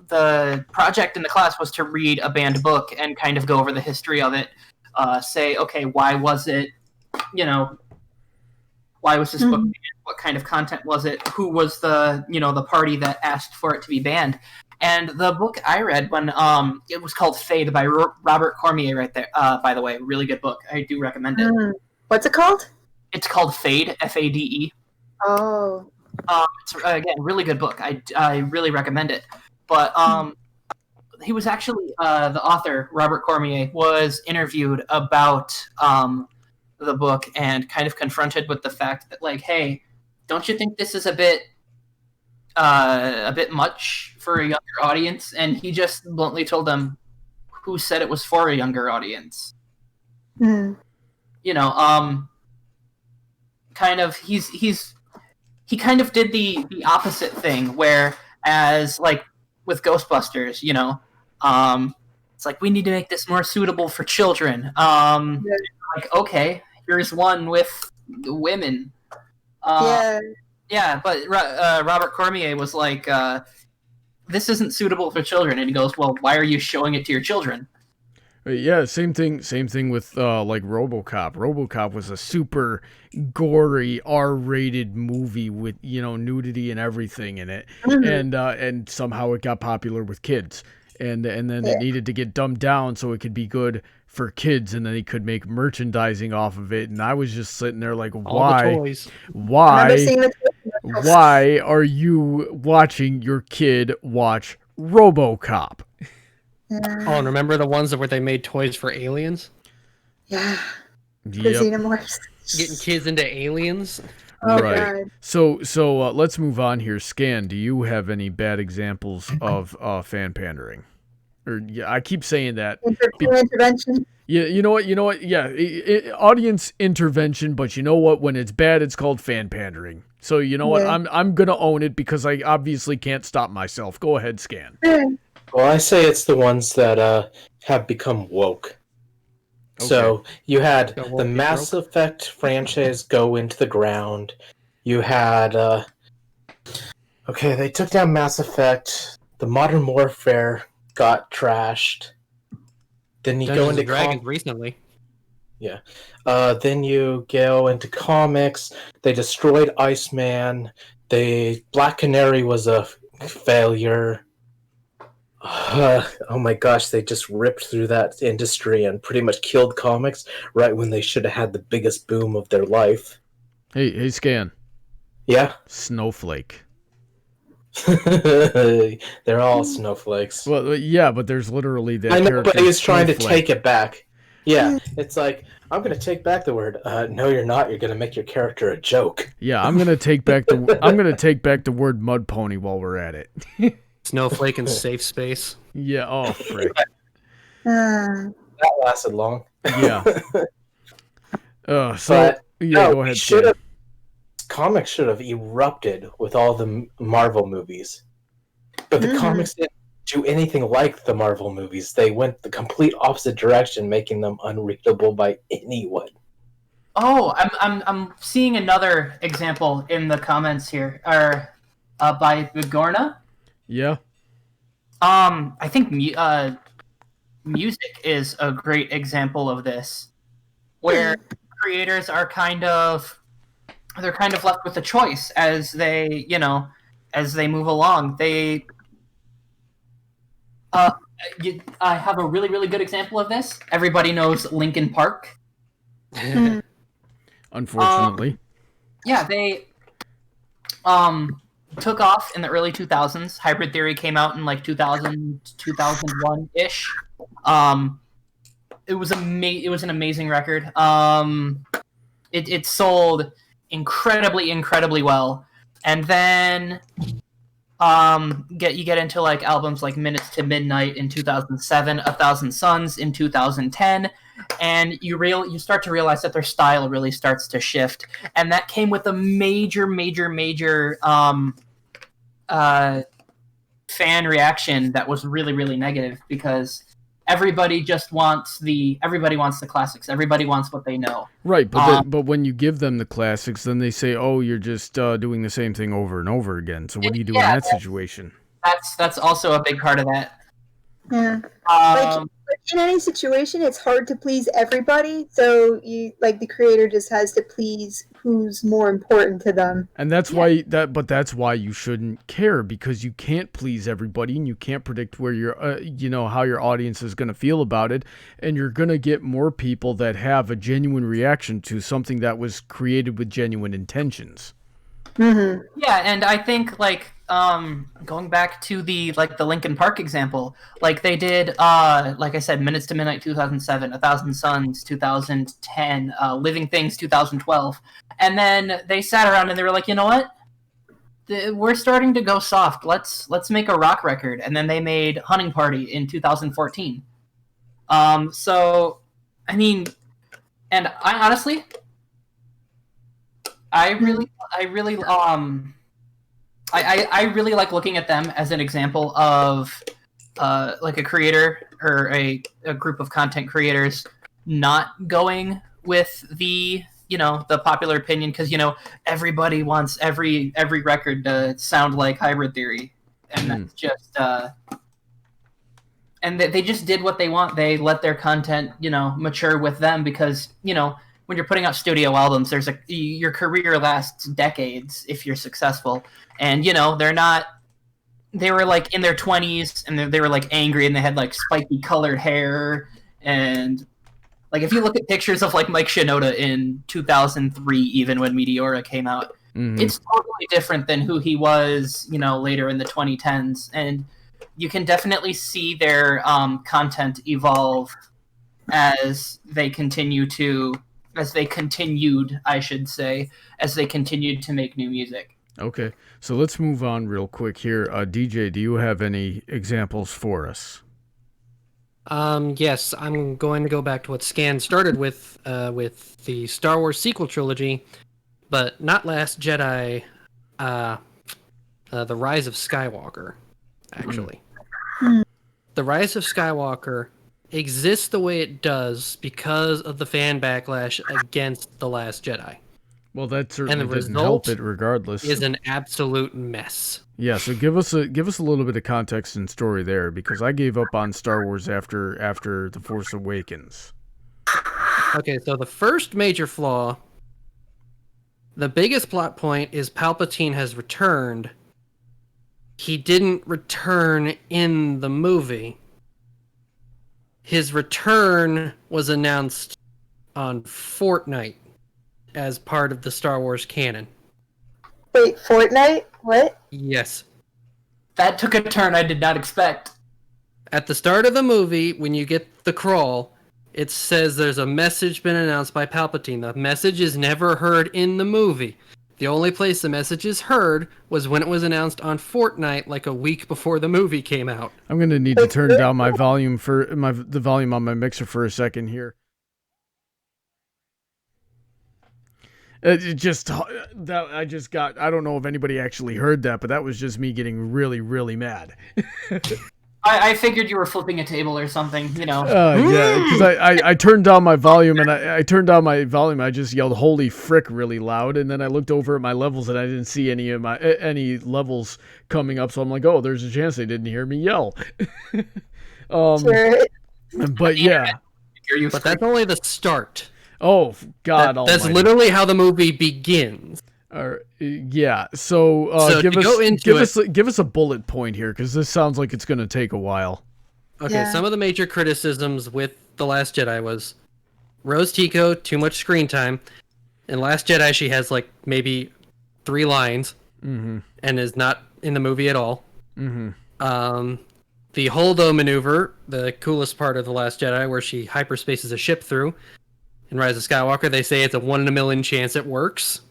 the project in the class was to read a banned book and kind of go over the history of it. Say, okay, why was it, why was this book banned? What kind of content was it? Who was the party that asked for it to be banned? And the book I read when it was called Fade by Robert Cormier right there. By the way, really good book. I do recommend it. What's it called? It's called Fade, Fade. Oh. It's again really good book. I really recommend it. But he was actually the author, Robert Cormier, was interviewed about the book and kind of confronted with the fact that, like, hey, don't you think this is a bit much for a younger audience? And he just bluntly told them, who said it was for a younger audience? Mm. Kind of he kind of did the opposite thing, whereas like with Ghostbusters, it's like we need to make this more suitable for children. Like, okay, here's one with women. Yeah, but Robert Cormier was like, this isn't suitable for children. And he goes, well, why are you showing it to your children? Yeah, same thing with like RoboCop. RoboCop was a super gory R-rated movie with, nudity and everything in it. Mm-hmm. And somehow it got popular with kids. And then it needed to get dumbed down so it could be good for kids, and then he could make merchandising off of it. And I was just sitting there like, why are you watching your kid watch RoboCop? Oh, and remember the ones where they made toys for aliens? Yeah. Yep. The Xenomorphs. Getting kids into aliens? Oh, right. God. So let's move on here. Skan, do you have any bad examples of fan pandering? Or I keep saying that. Intervention. Yeah, you know what? Yeah, audience intervention. But you know what? When it's bad, it's called fan pandering. So you know what? I'm gonna own it because I obviously can't stop myself. Go ahead, Skan. Well, I say it's the ones that have become woke. Okay. So you had the Mass Effect franchise go into the ground. You had they took down Mass Effect. The Modern Warfare got trashed. Then you go into Dragons recently. Yeah. Then you go into comics. They destroyed Iceman. Black Canary was a failure. Oh my gosh, they just ripped through that industry and pretty much killed comics right when they should have had the biggest boom of their life. Hey, Skan. Yeah? Snowflake. They're all snowflakes. Well, yeah, but there's literally that I know, character. but he's trying to Snowflake. take it back. Yeah, it's like, I'm going to take back the word. No, you're not. You're going to make your character a joke. Yeah, I'm gonna take back the word mud pony while we're at it. Snowflake in safe space. Yeah. Oh, frick. That lasted long. Yeah. So But, yeah, no, go ahead. should Sam. have. Comics should have erupted with all the Marvel movies, but the comics didn't do anything like the Marvel movies. They went the complete opposite direction, making them unreadable by anyone. Oh, I'm seeing another example in the comments here, or by Vigorna. Yeah. I think music is a great example of this, where creators are kind of left with a choice as they move along. I have a really, really good example of this. Everybody knows Linkin Park. Unfortunately. Yeah, they took off in the early 2000s. Hybrid Theory came out in like 2000, 2001-ish. It was an amazing record. It sold incredibly well. And then you get into like albums like Minutes to Midnight in 2007, 1,000 Suns in 2010, and you start to realize that their style really starts to shift, and that came with a major fan reaction that was really negative, because everybody wants the classics. Everybody wants what they know. Right, but when you give them the classics, then they say, "Oh, you're just doing the same thing over and over again." So what do you do in that situation? That's also a big part of that. Yeah. Like in any situation, it's hard to please everybody. So the creator just has to please who's more important to them. And that's why you shouldn't care, because you can't please everybody, and you can't predict where how your audience is going to feel about it, and you're going to get more people that have a genuine reaction to something that was created with genuine intentions. Mm-hmm. Yeah, and I think going back to the Linkin Park example, like they did, like I said, Minutes to Midnight 2007, 1,000 Suns 2010, Living Things 2012, and then they sat around and they were like, you know what? We're starting to go soft. Let's make a rock record, and then they made Hunting Party in 2014. So, I mean, and I honestly, I really like looking at them as an example of like a creator or a group of content creators not going with the popular opinion, because everybody wants every record to sound like Hybrid Theory, and that's just and they just did what they want. They let their content mature with them, because when you're putting out studio albums, your career lasts decades if you're successful. And they were like in their 20s, and they were like angry, and they had like spiky colored hair, and like if you look at pictures of like Mike Shinoda in 2003, even when Meteora came out, it's totally different than who he was later in the 2010s, and you can definitely see their content evolve as they continued, I should say, as they continued to make new music. Okay, so let's move on real quick here. DJ, do you have any examples for us? Yes, I'm going to go back to what Skan started with the Star Wars sequel trilogy, but not Last Jedi, The Rise of Skywalker, actually. The Rise of Skywalker exists the way it does because of the fan backlash against The Last Jedi. Well, that certainly doesn't help it regardless. Is an absolute mess. Yeah, so give us a little bit of context and story there, because I gave up on Star Wars after The Force Awakens. Okay, so the first major flaw, the biggest plot point is Palpatine has returned. He didn't return in the movie. His return was announced on Fortnite as part of the Star Wars canon. Wait, Fortnite? What? Yes. That took a turn I did not expect. At the start of the movie, when you get the crawl, it says there's a message been announced by Palpatine. The message is never heard in the movie. The only place the message is heard was when it was announced on Fortnite, like a week before the movie came out. I'm gonna need to turn down my volume for the volume on my mixer for a second here. It just that I just got. I don't know if anybody actually heard that, but that was just me getting really, really mad. I figured you were flipping a table or something, you know. Yeah, because I turned down my volume and I turned down my volume. I just yelled "Holy frick" really loud, and then I looked over at my levels and I didn't see any levels coming up. So I'm like, oh, there's a chance they didn't hear me yell. Sure. But yeah, But that's only the start. oh God, That's almighty. literally how the movie begins. Yeah. So, So give to us go into give us a bullet point here, because this sounds like it's going to take a while. Okay, Yeah. some of the major criticisms with The Last Jedi was Rose Tico, too much screen time. In Last Jedi, she has like maybe 3 lines Mm-hmm. and is not in the movie at all. Mm-hmm. The Holdo maneuver, the coolest part of The Last Jedi, where she hyperspaces a ship through. In Rise of Skywalker, they say it's a 1 in a million chance it works.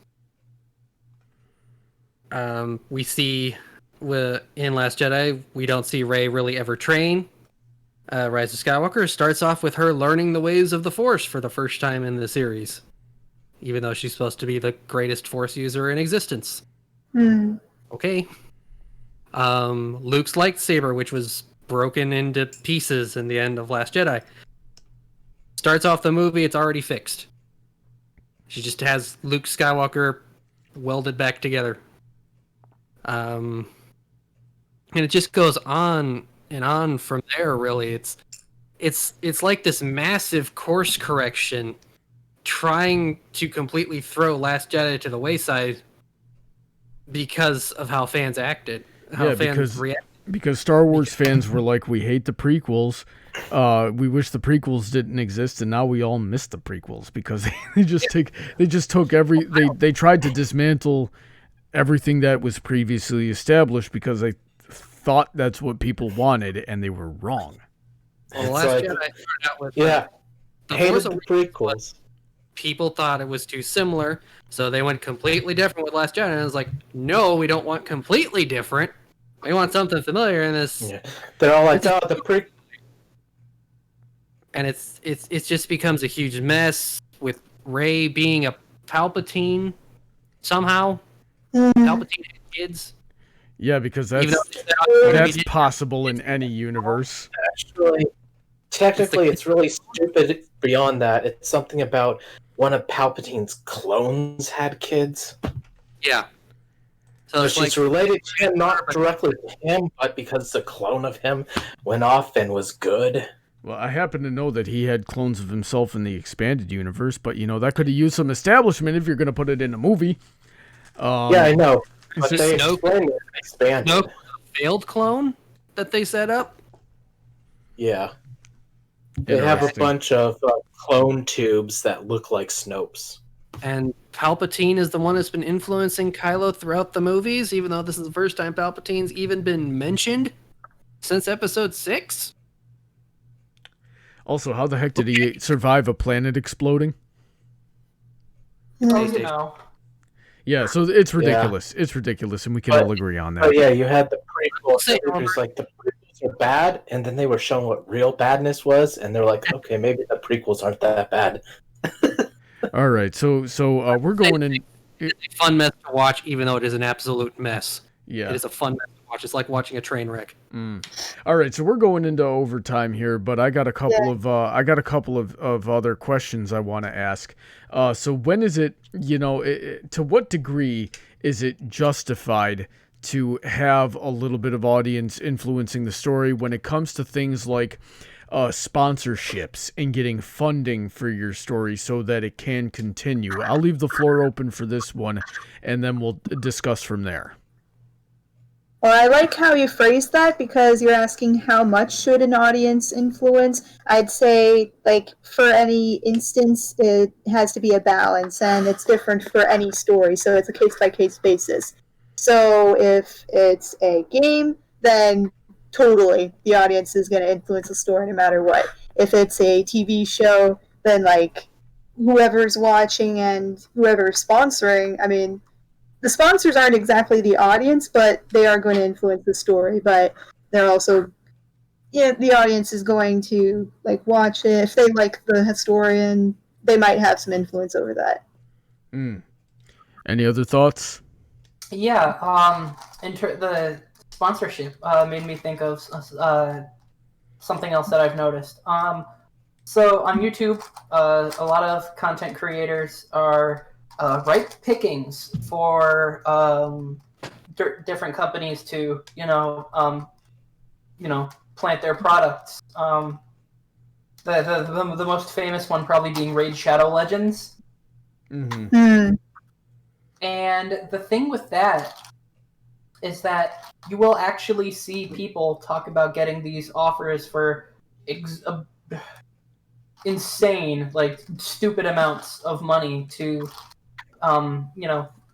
We see in Last Jedi, we don't see Rey really ever train. Rise of Skywalker starts off with her learning the ways of the Force for the first time in the series, even though she's supposed to be the greatest Force user in existence. Hmm. Okay. Luke's lightsaber, which was broken into pieces in the end of Last Jedi, starts off the movie, it's already fixed. She just has Luke Skywalker welded back together. And it just goes on and on from there, really. It's like this massive course correction trying to completely throw Last Jedi to the wayside because of how fans acted. How fans reacted. Because Star Wars fans were like, we hate the prequels. We wish the prequels didn't exist, and now we all miss the prequels because they just took they tried to dismantle everything that was previously established because they thought that's what people wanted, and they were wrong. Well, It's Last like- Jedi started out with the hated Force the Awakens, prequels. people thought it was too similar, so they went completely different with Last Jedi, and it was like, no, we don't want completely different. We want something familiar in this. Yeah. They're all like, oh, the prequel. And it just becomes a huge mess with Rey being a Palpatine somehow. Palpatine had kids. Yeah, because Even that's possible in any universe. Actually, technically, it's really stupid beyond that. It's something about one of Palpatine's clones had kids. Yeah. So So it's like, she's related to him, not directly to him, but because the clone of him went off and was good. Well, I happen to know that he had clones of himself in the expanded universe, but that could have used some establishment if you're going to put it in a movie. Yeah, I know. But it they Snoke? explained it and expanded. no failed clone that they set up. Yeah. They have a Interesting. bunch of clone tubes that look like Snopes. And Palpatine is the one that's been influencing Kylo throughout the movies, even though this is the first time Palpatine's even been mentioned since Episode 6. Also, how the heck did he survive a planet exploding? Oh, you know. Yeah, so it's ridiculous. It's ridiculous, and we can all agree on that. Oh yeah, you had the prequels. Say It was like the prequels are bad, and then they were showing what real badness was, and they're like, okay, maybe the prequels aren't that bad. All right, so we're going in. It's a fun mess to watch, even though it is an absolute mess. Yeah. It is a fun mess to watch. It's like watching a train wreck. All right, so we're going into overtime here, but I got a couple of other questions I want to ask. So when is it, to what degree is it justified to have a little bit of audience influencing the story when it comes to things like sponsorships and getting funding for your story so that it can continue? I'll leave the floor open for this one, and then we'll discuss from there. Well, I like how you phrased that because you're asking how much should an audience influence. I'd say, for any instance, it has to be a balance, and it's different for any story, so it's a case-by-case basis. So if it's a game, then totally the audience is going to influence the story no matter what. If it's a TV show, then like whoever's watching and whoever's sponsoring, I mean, the sponsors aren't exactly the audience, but they are going to influence the story. But they're also, the audience is going to like watch it. If they like the historian, they might have some influence over that. Any other thoughts? Yeah, the sponsorship made me think of something else that I've noticed. So on YouTube, a lot of content creators are ripe pickings for different companies to, plant their products. The most famous one probably being Raid Shadow Legends. Mm. And the thing with that is that you will actually see people talk about getting these offers for insane, like stupid amounts of money to,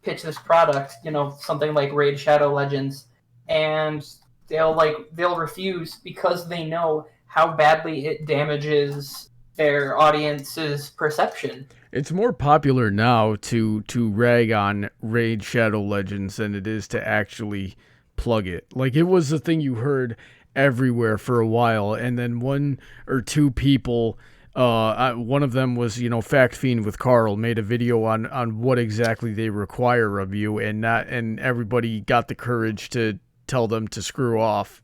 pitch this product, something like Raid Shadow Legends, and they'll refuse because they know how badly it damages their audience's perception. It's more popular now to rag on Raid Shadow Legends than it is to actually plug it. Like, it was a thing you heard everywhere for a while, and then one or two people, one of them was, Fact Fiend with Carl, made a video on what exactly they require of you, and everybody got the courage to tell them to screw off.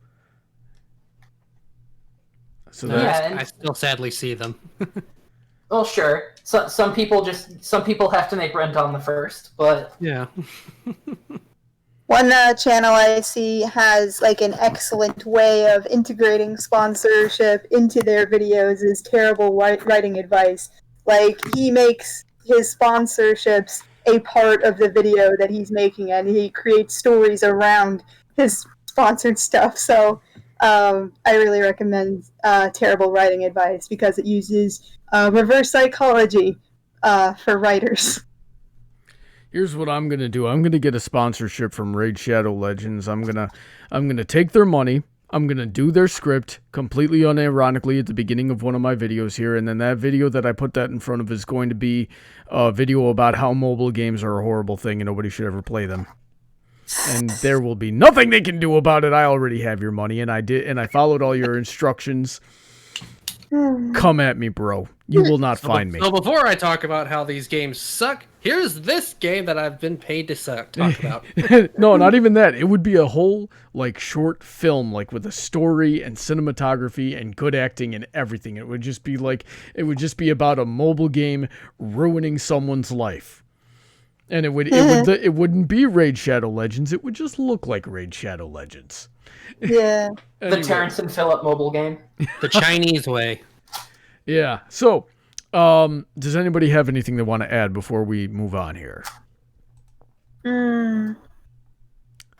So I still sadly see them. Well, sure. So, some people have to make rent on the first, but yeah. One channel I see has like an excellent way of integrating sponsorship into their videos is Terrible Writing Advice. Like, he makes his sponsorships a part of the video that he's making, and he creates stories around his sponsored stuff. So I really recommend Terrible Writing Advice because it uses reverse psychology for writers. Here's what I'm gonna do. I'm gonna get a sponsorship from Raid Shadow Legends. I'm gonna take their money. I'm gonna do their script completely unironically at the beginning of one of my videos here, and then that video that I put that in front of is going to be a video about how mobile games are a horrible thing and nobody should ever play them. And there will be nothing they can do about it. I already have your money, and I followed all your instructions. Come at me, bro. You will not find me. So before I talk about how these games suck, here's this game that I've been paid to talk about. No, not even that. It would be a whole like short film, like with a story and cinematography and good acting and everything. It would just be about a mobile game ruining someone's life. And it wouldn't be Raid Shadow Legends. It would just look like Raid Shadow Legends. Yeah. The Terrence and Phillip mobile game. The Chinese way. Yeah. So, does anybody have anything they want to add before we move on here? No,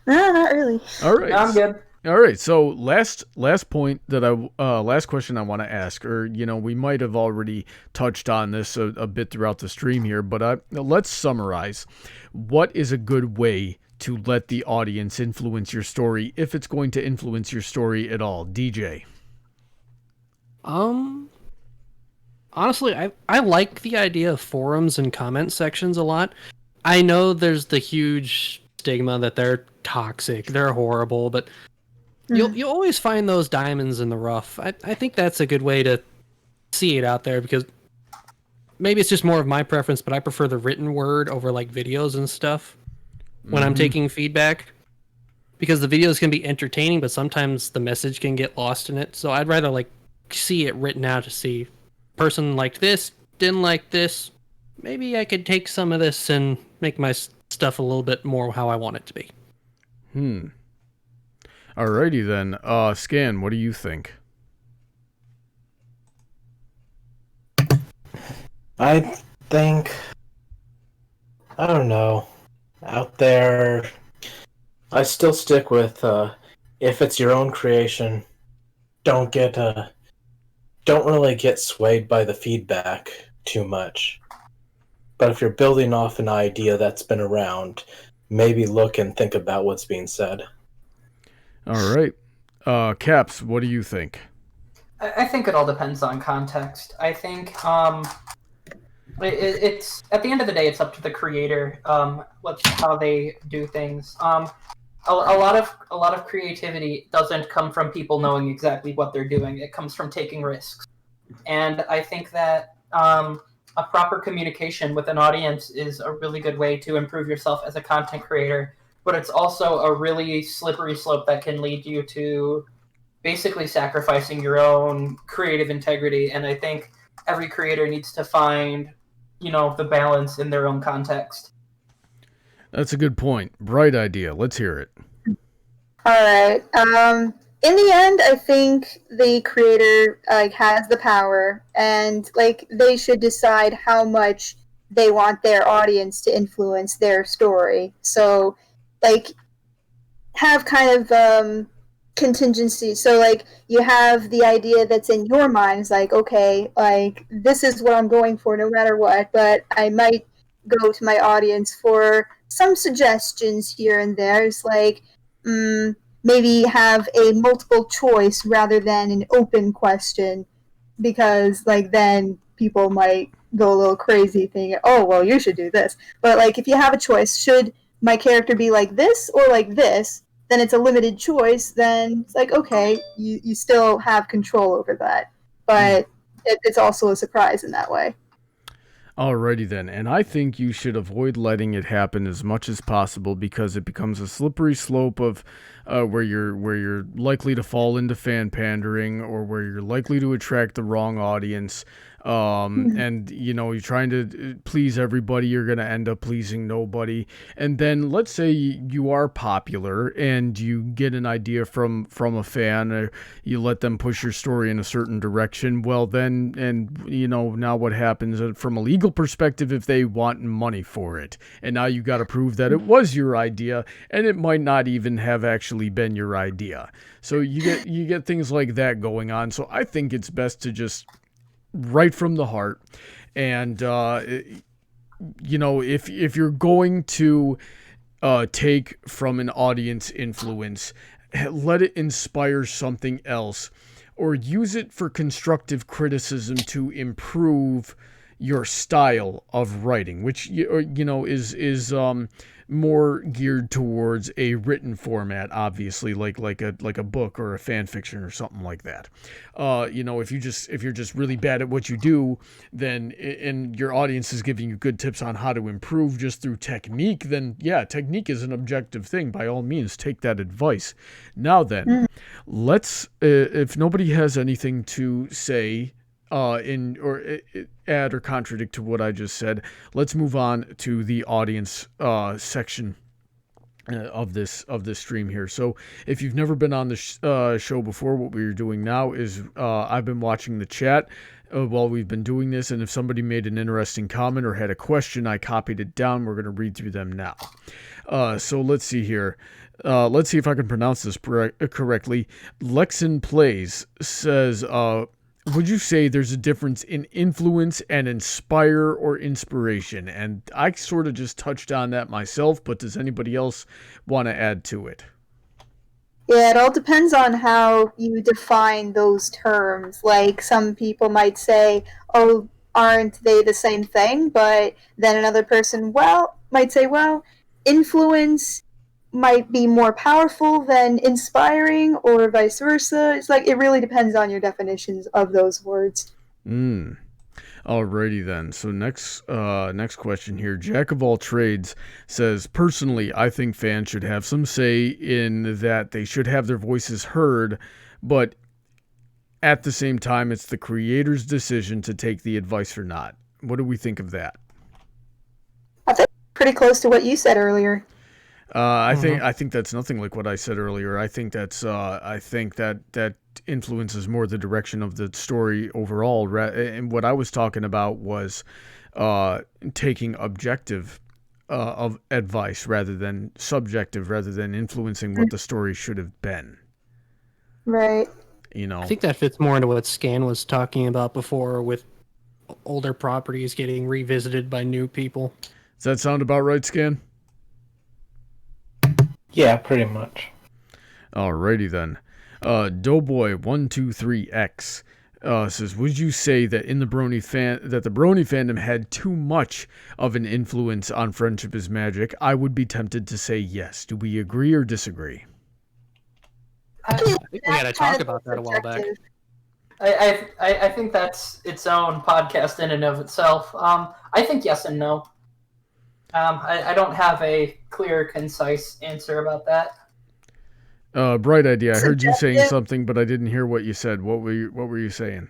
not really. All right. No, I'm good. All right. So last point that last question I want to ask, or we might have already touched on this a bit throughout the stream here, but let's summarize. What is a good way to let the audience influence your story, if it's going to influence your story at all? DJ. Honestly, I like the idea of forums and comment sections a lot. I know there's the huge stigma that they're toxic, they're horrible, but you'll always find those diamonds in the rough. I think that's a good way to see it out there, because maybe it's just more of my preference, but I prefer the written word over like videos and stuff when I'm taking feedback, because the videos can be entertaining, but sometimes the message can get lost in it. So I'd rather like see it written out to see person liked this, didn't like this. Maybe I could take some of this and make my stuff a little bit more how I want it to be. Alrighty then. Skan, what do you think? I think, I don't know, out there, I still stick with, if it's your own creation, don't really get swayed by the feedback too much. But if you're building off an idea that's been around, maybe look and think about what's being said. All right. Caps, what do you think? I think it all depends on context. I think it's at the end of the day, it's up to the creator how they do things. A lot of creativity doesn't come from people knowing exactly what they're doing. It comes from taking risks, and I think that a proper communication with an audience is a really good way to improve yourself as a content creator. But it's also a really slippery slope that can lead you to basically sacrificing your own creative integrity. And I think every creator needs to find, the balance in their own context. That's a good point. Bright idea. Let's hear it. All right. In the end, I think the creator has the power, and they should decide how much they want their audience to influence their story. So, have kind of contingency. So you have the idea that's in your mind is okay, this is what I'm going for no matter what, but I might go to my audience for some suggestions here and there. It's maybe have a multiple choice rather than an open question, because then people might go a little crazy thinking, oh, well, you should do this. But if you have a choice, should my character be like this or like this, then it's a limited choice. Then it's okay, you still have control over that, but it's also a surprise in that way. Alrighty then, and I think you should avoid letting it happen as much as possible, because it becomes a slippery slope of where you're likely to fall into fan pandering, or where you're likely to attract the wrong audience. And you're trying to please everybody, you're going to end up pleasing nobody. And then let's say you are popular and you get an idea from a fan, or you let them push your story in a certain direction. Well, then, now what happens from a legal perspective if they want money for it? And now you got to prove that it was your idea, and it might not even have actually been your idea. So you get things like that going on. So I think it's best to just right from the heart. And, if you're going to take from an audience influence, let it inspire something else, or use it for constructive criticism to improve your style of writing, which, is more geared towards a written format, obviously, like a book or a fan fiction or something like that. If you're just really bad at what you do, then and your audience is giving you good tips on how to improve just through technique, then technique is an objective thing. By all means, take that advice. Now then, let's if nobody has anything to say add or contradict to what I just said, let's move on to the audience section of this stream here. So if you've never been on the show before, what we're doing now is I've been watching the chat while we've been doing this, and if somebody made an interesting comment or had a question, I copied it down. We're going to read through them now. So let's see here. Let's see if I can pronounce this correctly. Lexin Plays says, would you say there's a difference in influence and inspire or inspiration? And I sort of just touched on that myself, but does anybody else want to add to it? Yeah, it all depends on how you define those terms. Some people might say, oh, aren't they the same thing? But then another person, might say, influence might be more powerful than inspiring, or vice versa. It's it really depends on your definitions of those words. Alrighty then. So next question here. Jack of all trades says, personally, I think fans should have some say in that. They should have their voices heard, but at the same time, it's the creator's decision to take the advice or not. What do we think of that? I think pretty close to what you said earlier. I think that's nothing like what I said earlier. I think that influences more the direction of the story overall. And what I was talking about was taking objective of advice rather than subjective, rather than influencing what the story should have been. Right. I think that fits more into what Skan was talking about before, with older properties getting revisited by new people. Does that sound about right, Skan? Yeah, pretty much. Alrighty then. Doughboy123X says, would you say that the Brony fandom had too much of an influence on Friendship is Magic? I would be tempted to say yes. Do we agree or disagree? I think we had to talk about that a while back. I think that's its own podcast in and of itself. I think yes and no. I don't have a clear, concise answer about that. Bright idea. I heard you saying something, but I didn't hear what you said. What were you saying?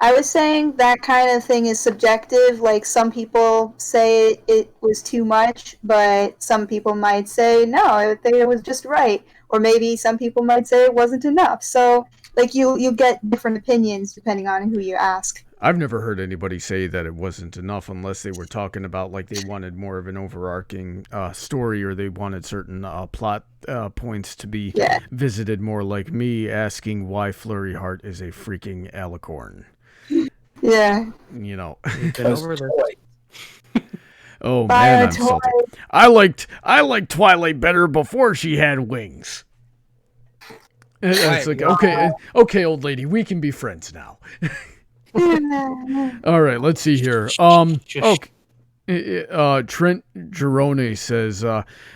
I was saying that kind of thing is subjective. Like, some people say it was too much, but some people might say, no, it was just right. Or maybe some people might say it wasn't enough. So, like, you get different opinions depending on who you ask. I've never heard anybody say that it wasn't enough unless they were talking about, like, they wanted more of an overarching story, or they wanted certain plot points to be visited more, like me asking why Flurry Heart is a freaking alicorn. Yeah. You know. Oh, man, I'm salty. I liked Twilight better before she had wings. It's like, okay, old lady, we can be friends now. All right, let's see here. Trent Girone says,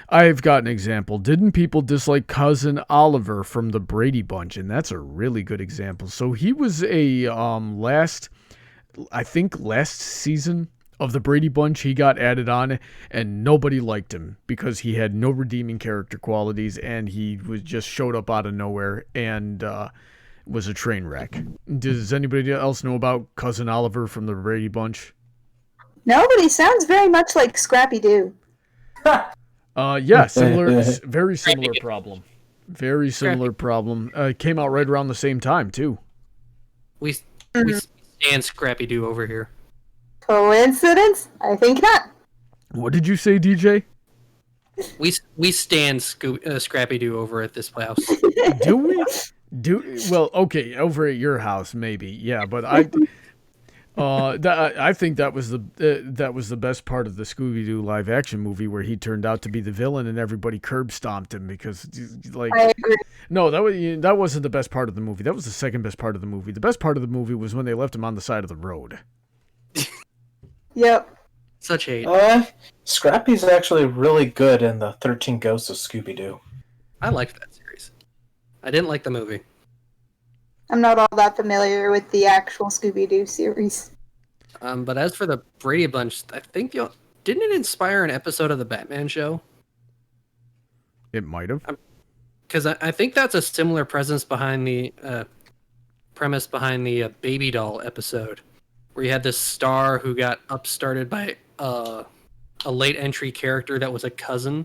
I've got an example. Didn't people dislike Cousin Oliver from the Brady Bunch? And that's a really good example. So he was a last season of the Brady Bunch, he got added on, and nobody liked him because he had no redeeming character qualities, and he just showed up out of nowhere and was a train wreck. Does anybody else know about Cousin Oliver from the Brady Bunch? Nobody. Sounds very much like Scrappy-Doo. Yeah, very similar problem. Very similar problem. Came out right around the same time, too. We stand Scrappy-Doo over here. Coincidence? I think not. What did you say, DJ? We stand Scrappy-Doo over at this house. Do we? Well, okay, over at your house maybe, yeah, but I think that was the best part of the Scooby-Doo live action movie, where he turned out to be the villain and everybody curb stomped him because, like, I agree. No, that wasn't the best part of the movie. That was the second best part of the movie. The best part of the movie was when they left him on the side of the road. Yep. Such hate. Scrappy's actually really good in the 13 Ghosts of Scooby-Doo. I liked that series. I didn't like the movie. I'm not all that familiar with the actual Scooby-Doo series. But as for the Brady Bunch, I think didn't it inspire an episode of the Batman show? It might have. Because I think that's a similar premise behind the Baby Doll episode, where you had this star who got upstarted by a late entry character that was a cousin,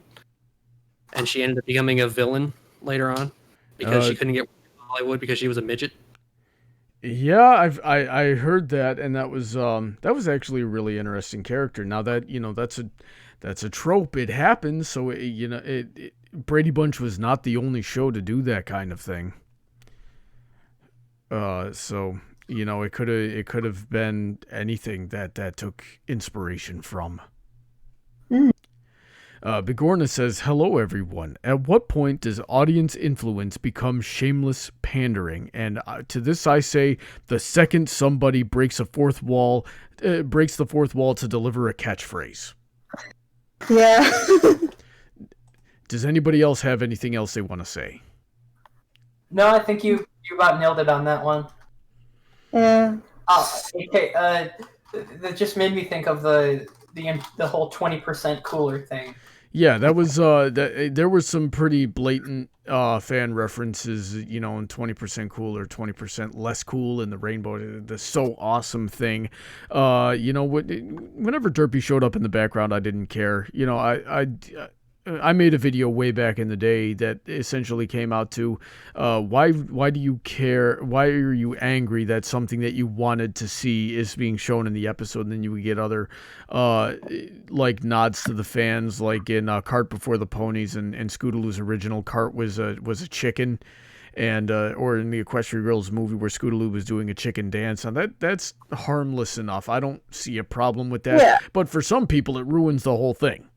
and she ended up becoming a villain later on because she couldn't get work in Hollywood because she was a midget. Yeah, I heard that, and that was actually a really interesting character. Now that that's a trope. It happens, so Brady Bunch was not the only show to do that kind of thing. So it could have been anything that took inspiration from. Bigorna says, hello everyone. At what point does audience influence become shameless pandering? And to this I say, the second somebody breaks the fourth wall to deliver a catchphrase. Yeah. Does anybody else have anything else they want to say? No, I think you about nailed it on that one. Yeah. Okay. That just made me think of the whole 20% cooler thing. Yeah, that was there were some pretty blatant fan references, and 20% cool or 20% less cool in the rainbow, the so awesome thing. Whenever Derpy showed up in the background, I didn't care. I made a video way back in the day that essentially came out to why do you care? Why are you angry that something that you wanted to see is being shown in the episode? And then you would get other like nods to the fans, like in Cart Before the Ponies and Scootaloo's original Cart was a chicken. And or in the Equestria Girls movie where Scootaloo was doing a chicken dance, and that's harmless enough. I don't see a problem with that. Yeah. But for some people, it ruins the whole thing.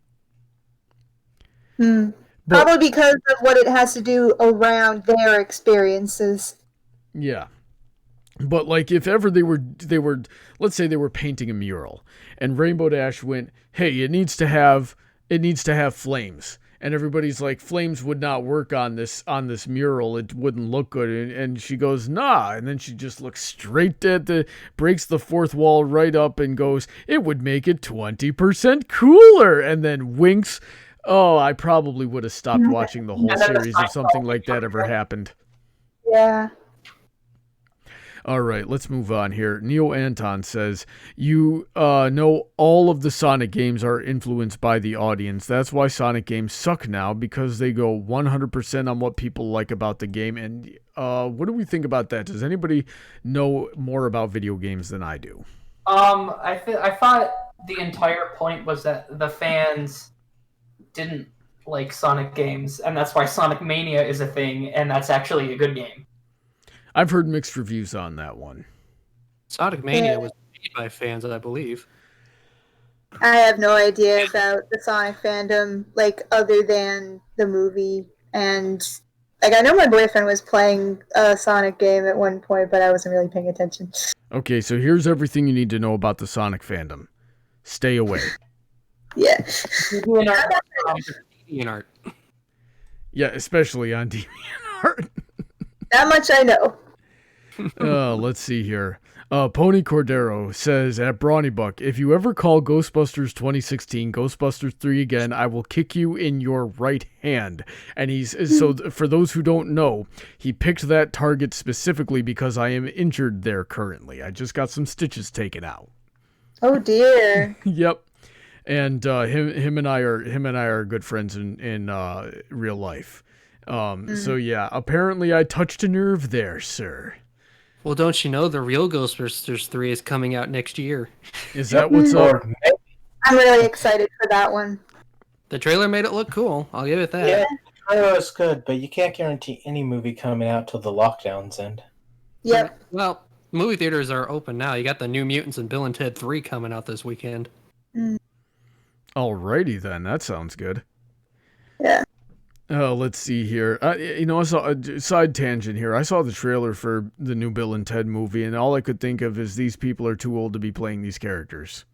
Probably because of what it has to do around their experiences. Yeah. But like if ever they were let's say they were painting a mural and Rainbow Dash went, "Hey, it needs to have flames." And everybody's like, "Flames would not work on this mural. It wouldn't look good." And she goes, "Nah." And then she just looks straight at breaks the fourth wall right up and goes, "It would make it 20% cooler." And then winks. Oh, I probably would have stopped watching the whole series if something like that ever happened. Yeah. All right, let's move on here. Neo Anton says, "You know all of the Sonic games are influenced by the audience. That's why Sonic games suck now, because they go 100% on what people like about the game." And what do we think about that? Does anybody know more about video games than I do? I thought the entire point was that the fans didn't like Sonic games, and that's why Sonic Mania is a thing, and that's actually a good game. I've heard mixed reviews on that one. Sonic Mania was made by fans, I believe. I have no idea about the Sonic fandom, like, other than the movie. And, like, I know my boyfriend was playing a Sonic game at one point, but I wasn't really paying attention. Okay, so here's everything you need to know about the Sonic fandom. Stay away. Yeah. DeviantArt. Yeah, especially on DeviantArt. That much I know. Let's see here. Pony Cordero says at Brony Buck, "If you ever call Ghostbusters 2016 Ghostbusters 3 again, I will kick you in your right hand." And so for those who don't know, he picked that target specifically because I am injured there currently. I just got some stitches taken out. Oh dear. Yep. And him and I are good friends in real life. So yeah, apparently I touched a nerve there, sir. Well, don't you know the real Ghostbusters 3 is coming out next year? Is that what's up? I'm really excited for that one. The trailer made it look cool. I'll give it that. Yeah, the trailer was good, but you can't guarantee any movie coming out till the lockdowns end. Yep. Well, movie theaters are open now. You got the New Mutants and Bill and Ted 3 coming out this weekend. Alrighty then, that sounds good. Yeah. Let's see here. I saw a side tangent here. I saw the trailer for the new Bill and Ted movie, and all I could think of is these people are too old to be playing these characters.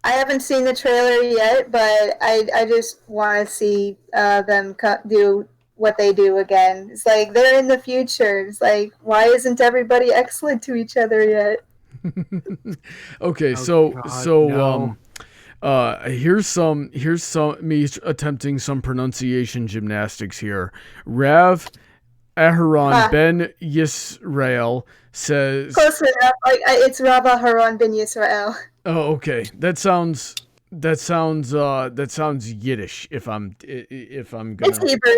I haven't seen the trailer yet, but I just want to see them do what they do again. It's like, they're in the future. It's like, why isn't everybody excellent to each other yet? Okay, here's me attempting some pronunciation gymnastics here. Rav Aharon Ben Yisrael says, close enough. It's Rav Aharon Ben Yisrael. Oh, okay. That sounds Yiddish. If I'm gonna. It's Hebrew.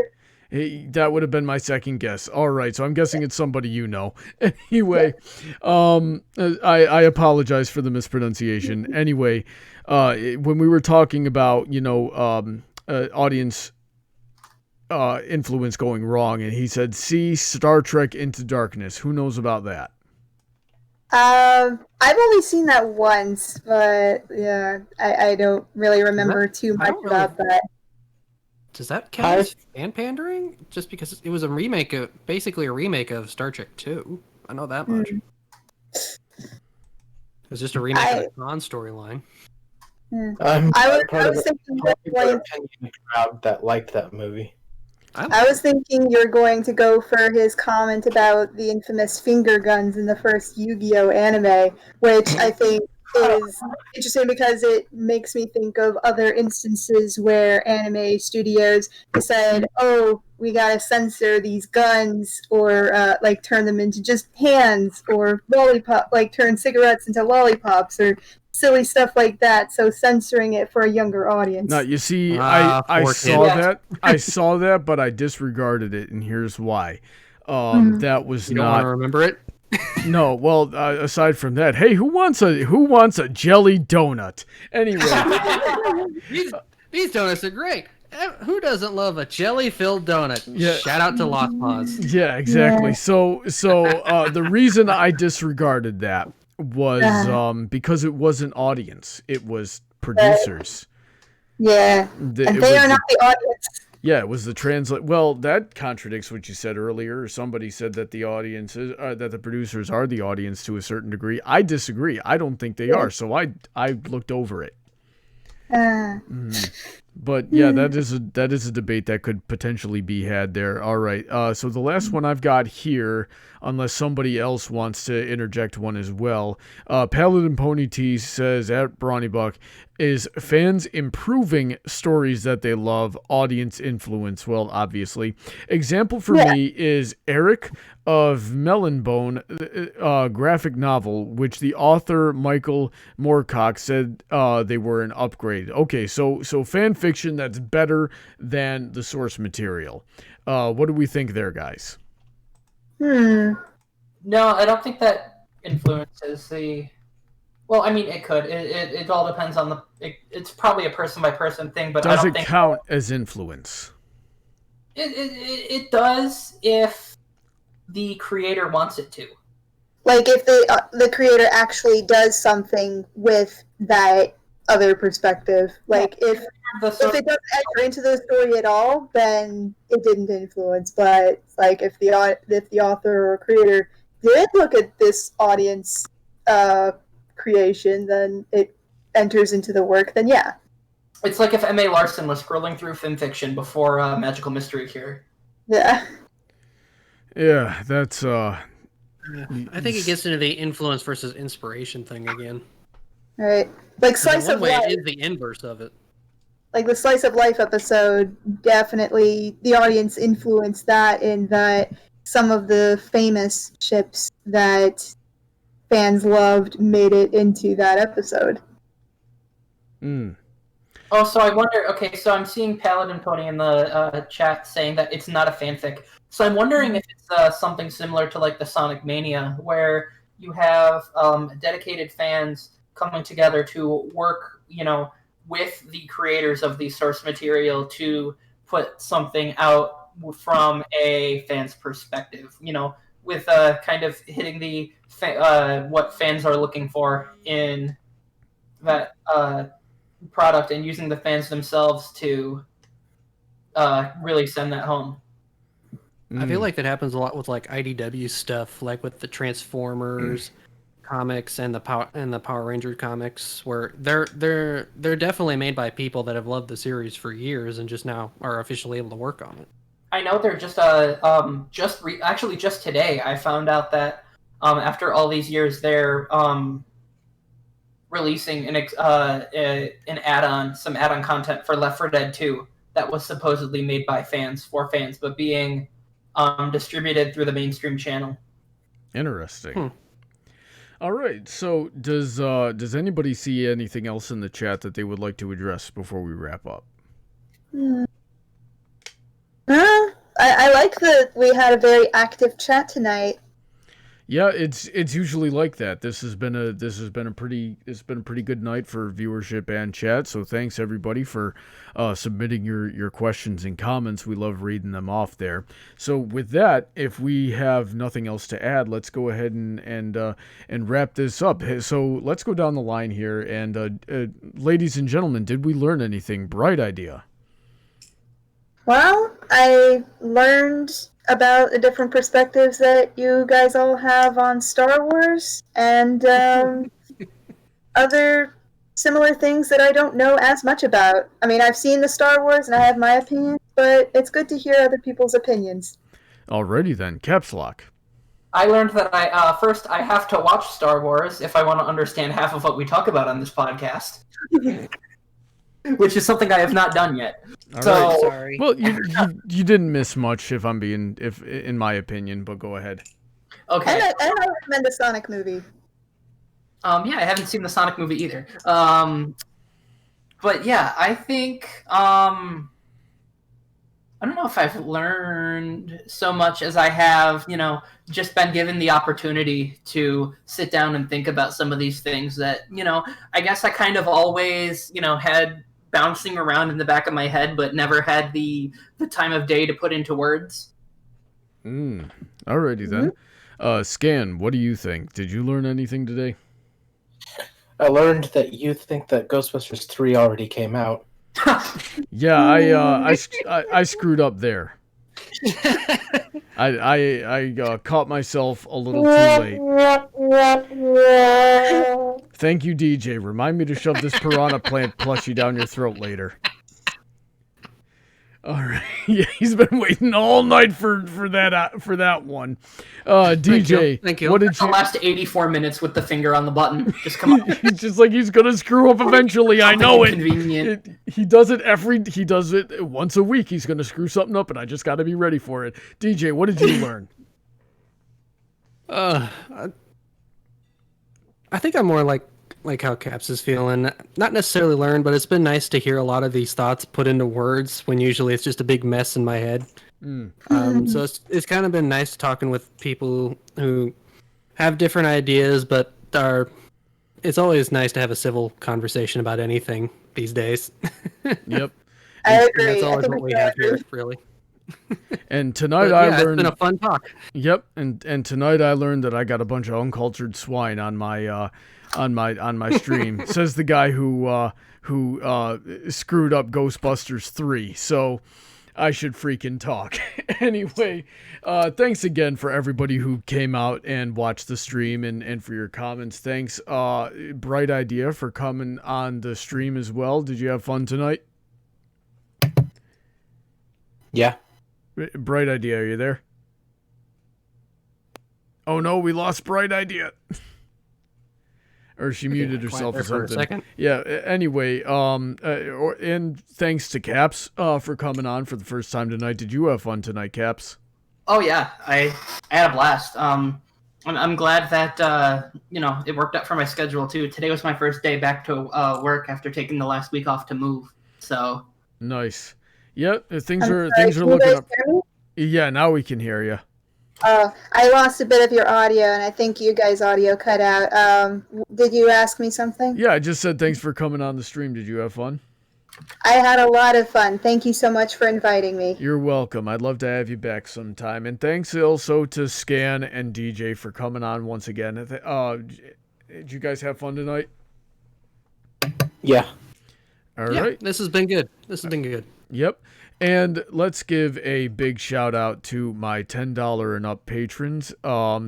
That would have been my second guess. All right, so I'm guessing it's somebody you know. Anyway, I apologize for the mispronunciation. Anyway, when we were talking about, audience influence going wrong, and he said, "See Star Trek Into Darkness." Who knows about that? I've only seen that once, but yeah, I don't really remember too much about that. Does that count as fan pandering? Just because it was basically a remake of Star Trek 2. I know that much. It was just a remake of the Khan storyline. I was thinking the crowd that liked that movie. I was thinking you're going to go for his comment about the infamous finger guns in the first Yu-Gi-Oh anime, which I think is interesting because it makes me think of other instances where anime studios decide, oh, we gotta censor these guns, or turn them into just hands, or turn cigarettes into lollipops, or silly stuff like that. So censoring it for a younger audience. No, you see, I saw that, but I disregarded it, and here's why. That was you don't want to remember it. No, well, aside from that, hey, who wants a jelly donut? Anyway, these donuts are great. Who doesn't love a jelly-filled donut? Yeah. Shout out to Lost Paws. Yeah, exactly. So the reason I disregarded that was because it wasn't audience; it was producers. Yeah, and they are not the audience. Yeah, it was the translate. Well, that contradicts what you said earlier. Somebody said that the audience is, that the producers are the audience to a certain degree. I disagree. I don't think they are. So I looked over it. But yeah, that is a debate that could potentially be had there. All right. So the last one I've got here, unless somebody else wants to interject one as well. Paladin Pony T says at Brony Buck, is fans improving stories that they love, audience influence? Well, obviously. Example for me is Erick of Melonbone, graphic novel, which the author Michael Moorcock said they were an upgrade. Okay, so fan fiction that's better than the source material. What do we think there, guys? No, I don't think that influences the... Well, I mean, it could. It all depends on the... It's probably a person-by-person thing, but I don't think... Does it count as influence? It does if the creator wants it to. Like, if the creator actually does something with that other perspective. Like, if it doesn't enter into the story at all, then it didn't influence. But, like, if the author or creator did look at this audience... creation, then it enters into the work, then yeah. It's like if M.A. Larson was scrolling through FiMfiction before Magical Mystery Cure. Yeah. Yeah, that's... I think it gets into the influence versus inspiration thing again. Right. Like Slice of Life. It is the inverse of it. Like the Slice of Life episode, definitely the audience influenced that in that some of the famous ships that fans loved made it into that episode. Oh, so I wonder... Okay, so I'm seeing Paladin Pony in the chat saying that it's not a fanfic. So I'm wondering if it's something similar to like the Sonic Mania, where you have dedicated fans coming together to work, with the creators of the source material to put something out from a fan's perspective, with kind of hitting the what fans are looking for in that product and using the fans themselves to really send that home. I feel like that happens a lot with like IDW stuff, like with the Transformers comics and the Power Ranger comics, where they're definitely made by people that have loved the series for years and just now are officially able to work on it. I know they're just actually just today I found out that after all these years they're releasing an add-on, some add-on content for Left 4 Dead 2 that was supposedly made by fans for fans, but being distributed through the mainstream channel. Interesting. All right. So does anybody see anything else in the chat that they would like to address before we wrap up? I like that we had a very active chat tonight. Yeah, it's usually like that. This has been a pretty good night for viewership and chat. So thanks everybody for submitting your questions and comments. We love reading them off there. So with that, if we have nothing else to add, let's go ahead and wrap this up. So let's go down the line here. And ladies and gentlemen, did we learn anything? Bright idea. Well, I learned about the different perspectives that you guys all have on Star Wars and other similar things that I don't know as much about. I mean, I've seen the Star Wars and I have my opinion, but it's good to hear other people's opinions. Alrighty then, Caps Lock. I learned that first I have to watch Star Wars if I want to understand half of what we talk about on this podcast. Which is something I have not done yet. All so right. Sorry. Well, you didn't miss much, if in my opinion. But go ahead. Okay. And I recommend the Sonic movie. Yeah, I haven't seen the Sonic movie either. But yeah, I think I don't know if I've learned so much as I have, just been given the opportunity to sit down and think about some of these things that, I guess I kind of always, had bouncing around in the back of my head, but never had the time of day to put into words. Alrighty then. Skan, what do you think? Did you learn anything today? I learned that you think that Ghostbusters 3 already came out. Yeah, I screwed up there. I caught myself a little too late. Thank you, DJ. Remind me to shove this piranha plant plushie down your throat later. All right. Yeah, he's been waiting all night for that one. DJ, Thank you. What did The you? last 84 minutes with the finger on the button. Just come on. He's just like he's gonna screw up eventually. I know it. Convenient. He does it once a week. He's gonna screw something up, and I just got to be ready for it. DJ, what did you learn? I think I'm more like how Caps is feeling. Not necessarily learned, but it's been nice to hear a lot of these thoughts put into words when usually it's just a big mess in my head. So it's kind of been nice talking with people who have different ideas, but it's always nice to have a civil conversation about anything these days. Yep. I And agree. that's I always think what we we have agree. here, really. And tonight But, I yeah, learned. it's been a fun talk. Yep. And tonight I learned that I got a bunch of uncultured swine on my stream. Says the guy who screwed up Ghostbusters 3. So I should freaking talk. Anyway, thanks again for everybody who came out and watched the stream and for your comments. Thanks, Bright Idea, for coming on the stream as well. Did you have fun tonight? Yeah. Bright Idea, are you there? Oh no, we lost Bright Idea. Or she muted herself or For a something. second. Yeah. Anyway, and thanks to Caps for coming on for the first time tonight. Did you have fun tonight, Caps? Oh yeah, I had a blast. I'm glad that it worked out for my schedule too. Today was my first day back to work after taking the last week off to move. So Nice. Yeah, things I'm are sorry, can you looking guys up. hear me? Yeah, now we can hear you. I lost a bit of your audio, and I think you guys' audio cut out. Did you ask me something? Yeah, I just said thanks for coming on the stream. Did you have fun? I had a lot of fun. Thank you so much for inviting me. You're welcome. I'd love to have you back sometime. And thanks also to Skan and DJ for coming on once again. Did you guys have fun tonight? Yeah. All right. This has been good. Yep. And let's give a big shout out to my $10 and up patrons.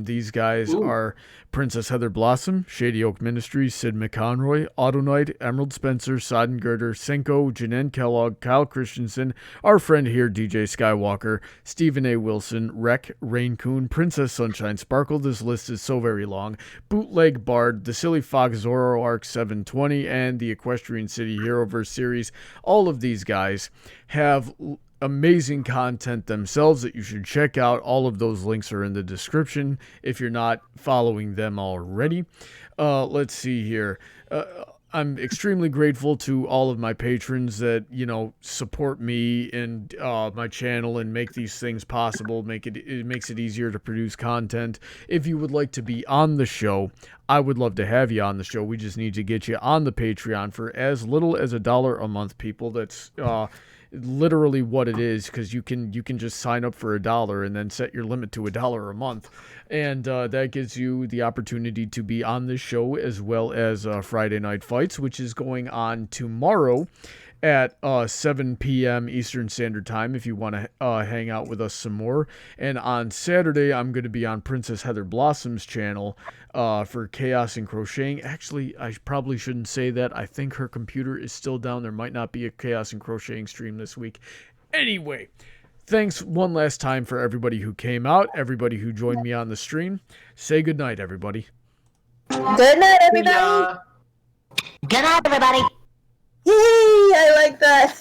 These guys are Princess Heather Blossom, Shady Oak Ministries, Sid McConroy, Autoknight, Emerald Spencer, Sodden, Girder, Senko, Jennan, Kellogg, Kyle Christensen, our friend here, DJ Skywalker, Stephen A. Wilson, Reck, Rein-Kun, Princess Sunshine Sparkle. This list is so very long. Bootleg Bard, The Silly Fox, Zorro Arc 720, and the Equestrian City Heroverse series. All of these guys have amazing content themselves that you should check out. All of those links are in the description if you're not following them already. Let's see here. I'm extremely grateful to all of my patrons that, support me and my channel and make these things possible. It makes it easier to produce content. If you would like to be on the show, I would love to have you on the show. We just need to get you on the Patreon for as little as $1 a month, people. That's literally what it is, because you can just sign up for $1 and then set your limit to $1 a month, and that gives you the opportunity to be on this show, as well as Friday Night Fights, which is going on tomorrow at 7 p.m. Eastern Standard Time if you want to hang out with us some more. And on Saturday, I'm going to be on Princess Heather Blossom's channel for Chaos and Crocheting. Actually, I probably shouldn't say that. I think her computer is still down. There might not be a Chaos and Crocheting stream this week. Anyway, thanks one last time for everybody who came out, everybody who joined me on the stream. Say goodnight, everybody. Good night, everybody. Good night, everybody. Yay! I like that.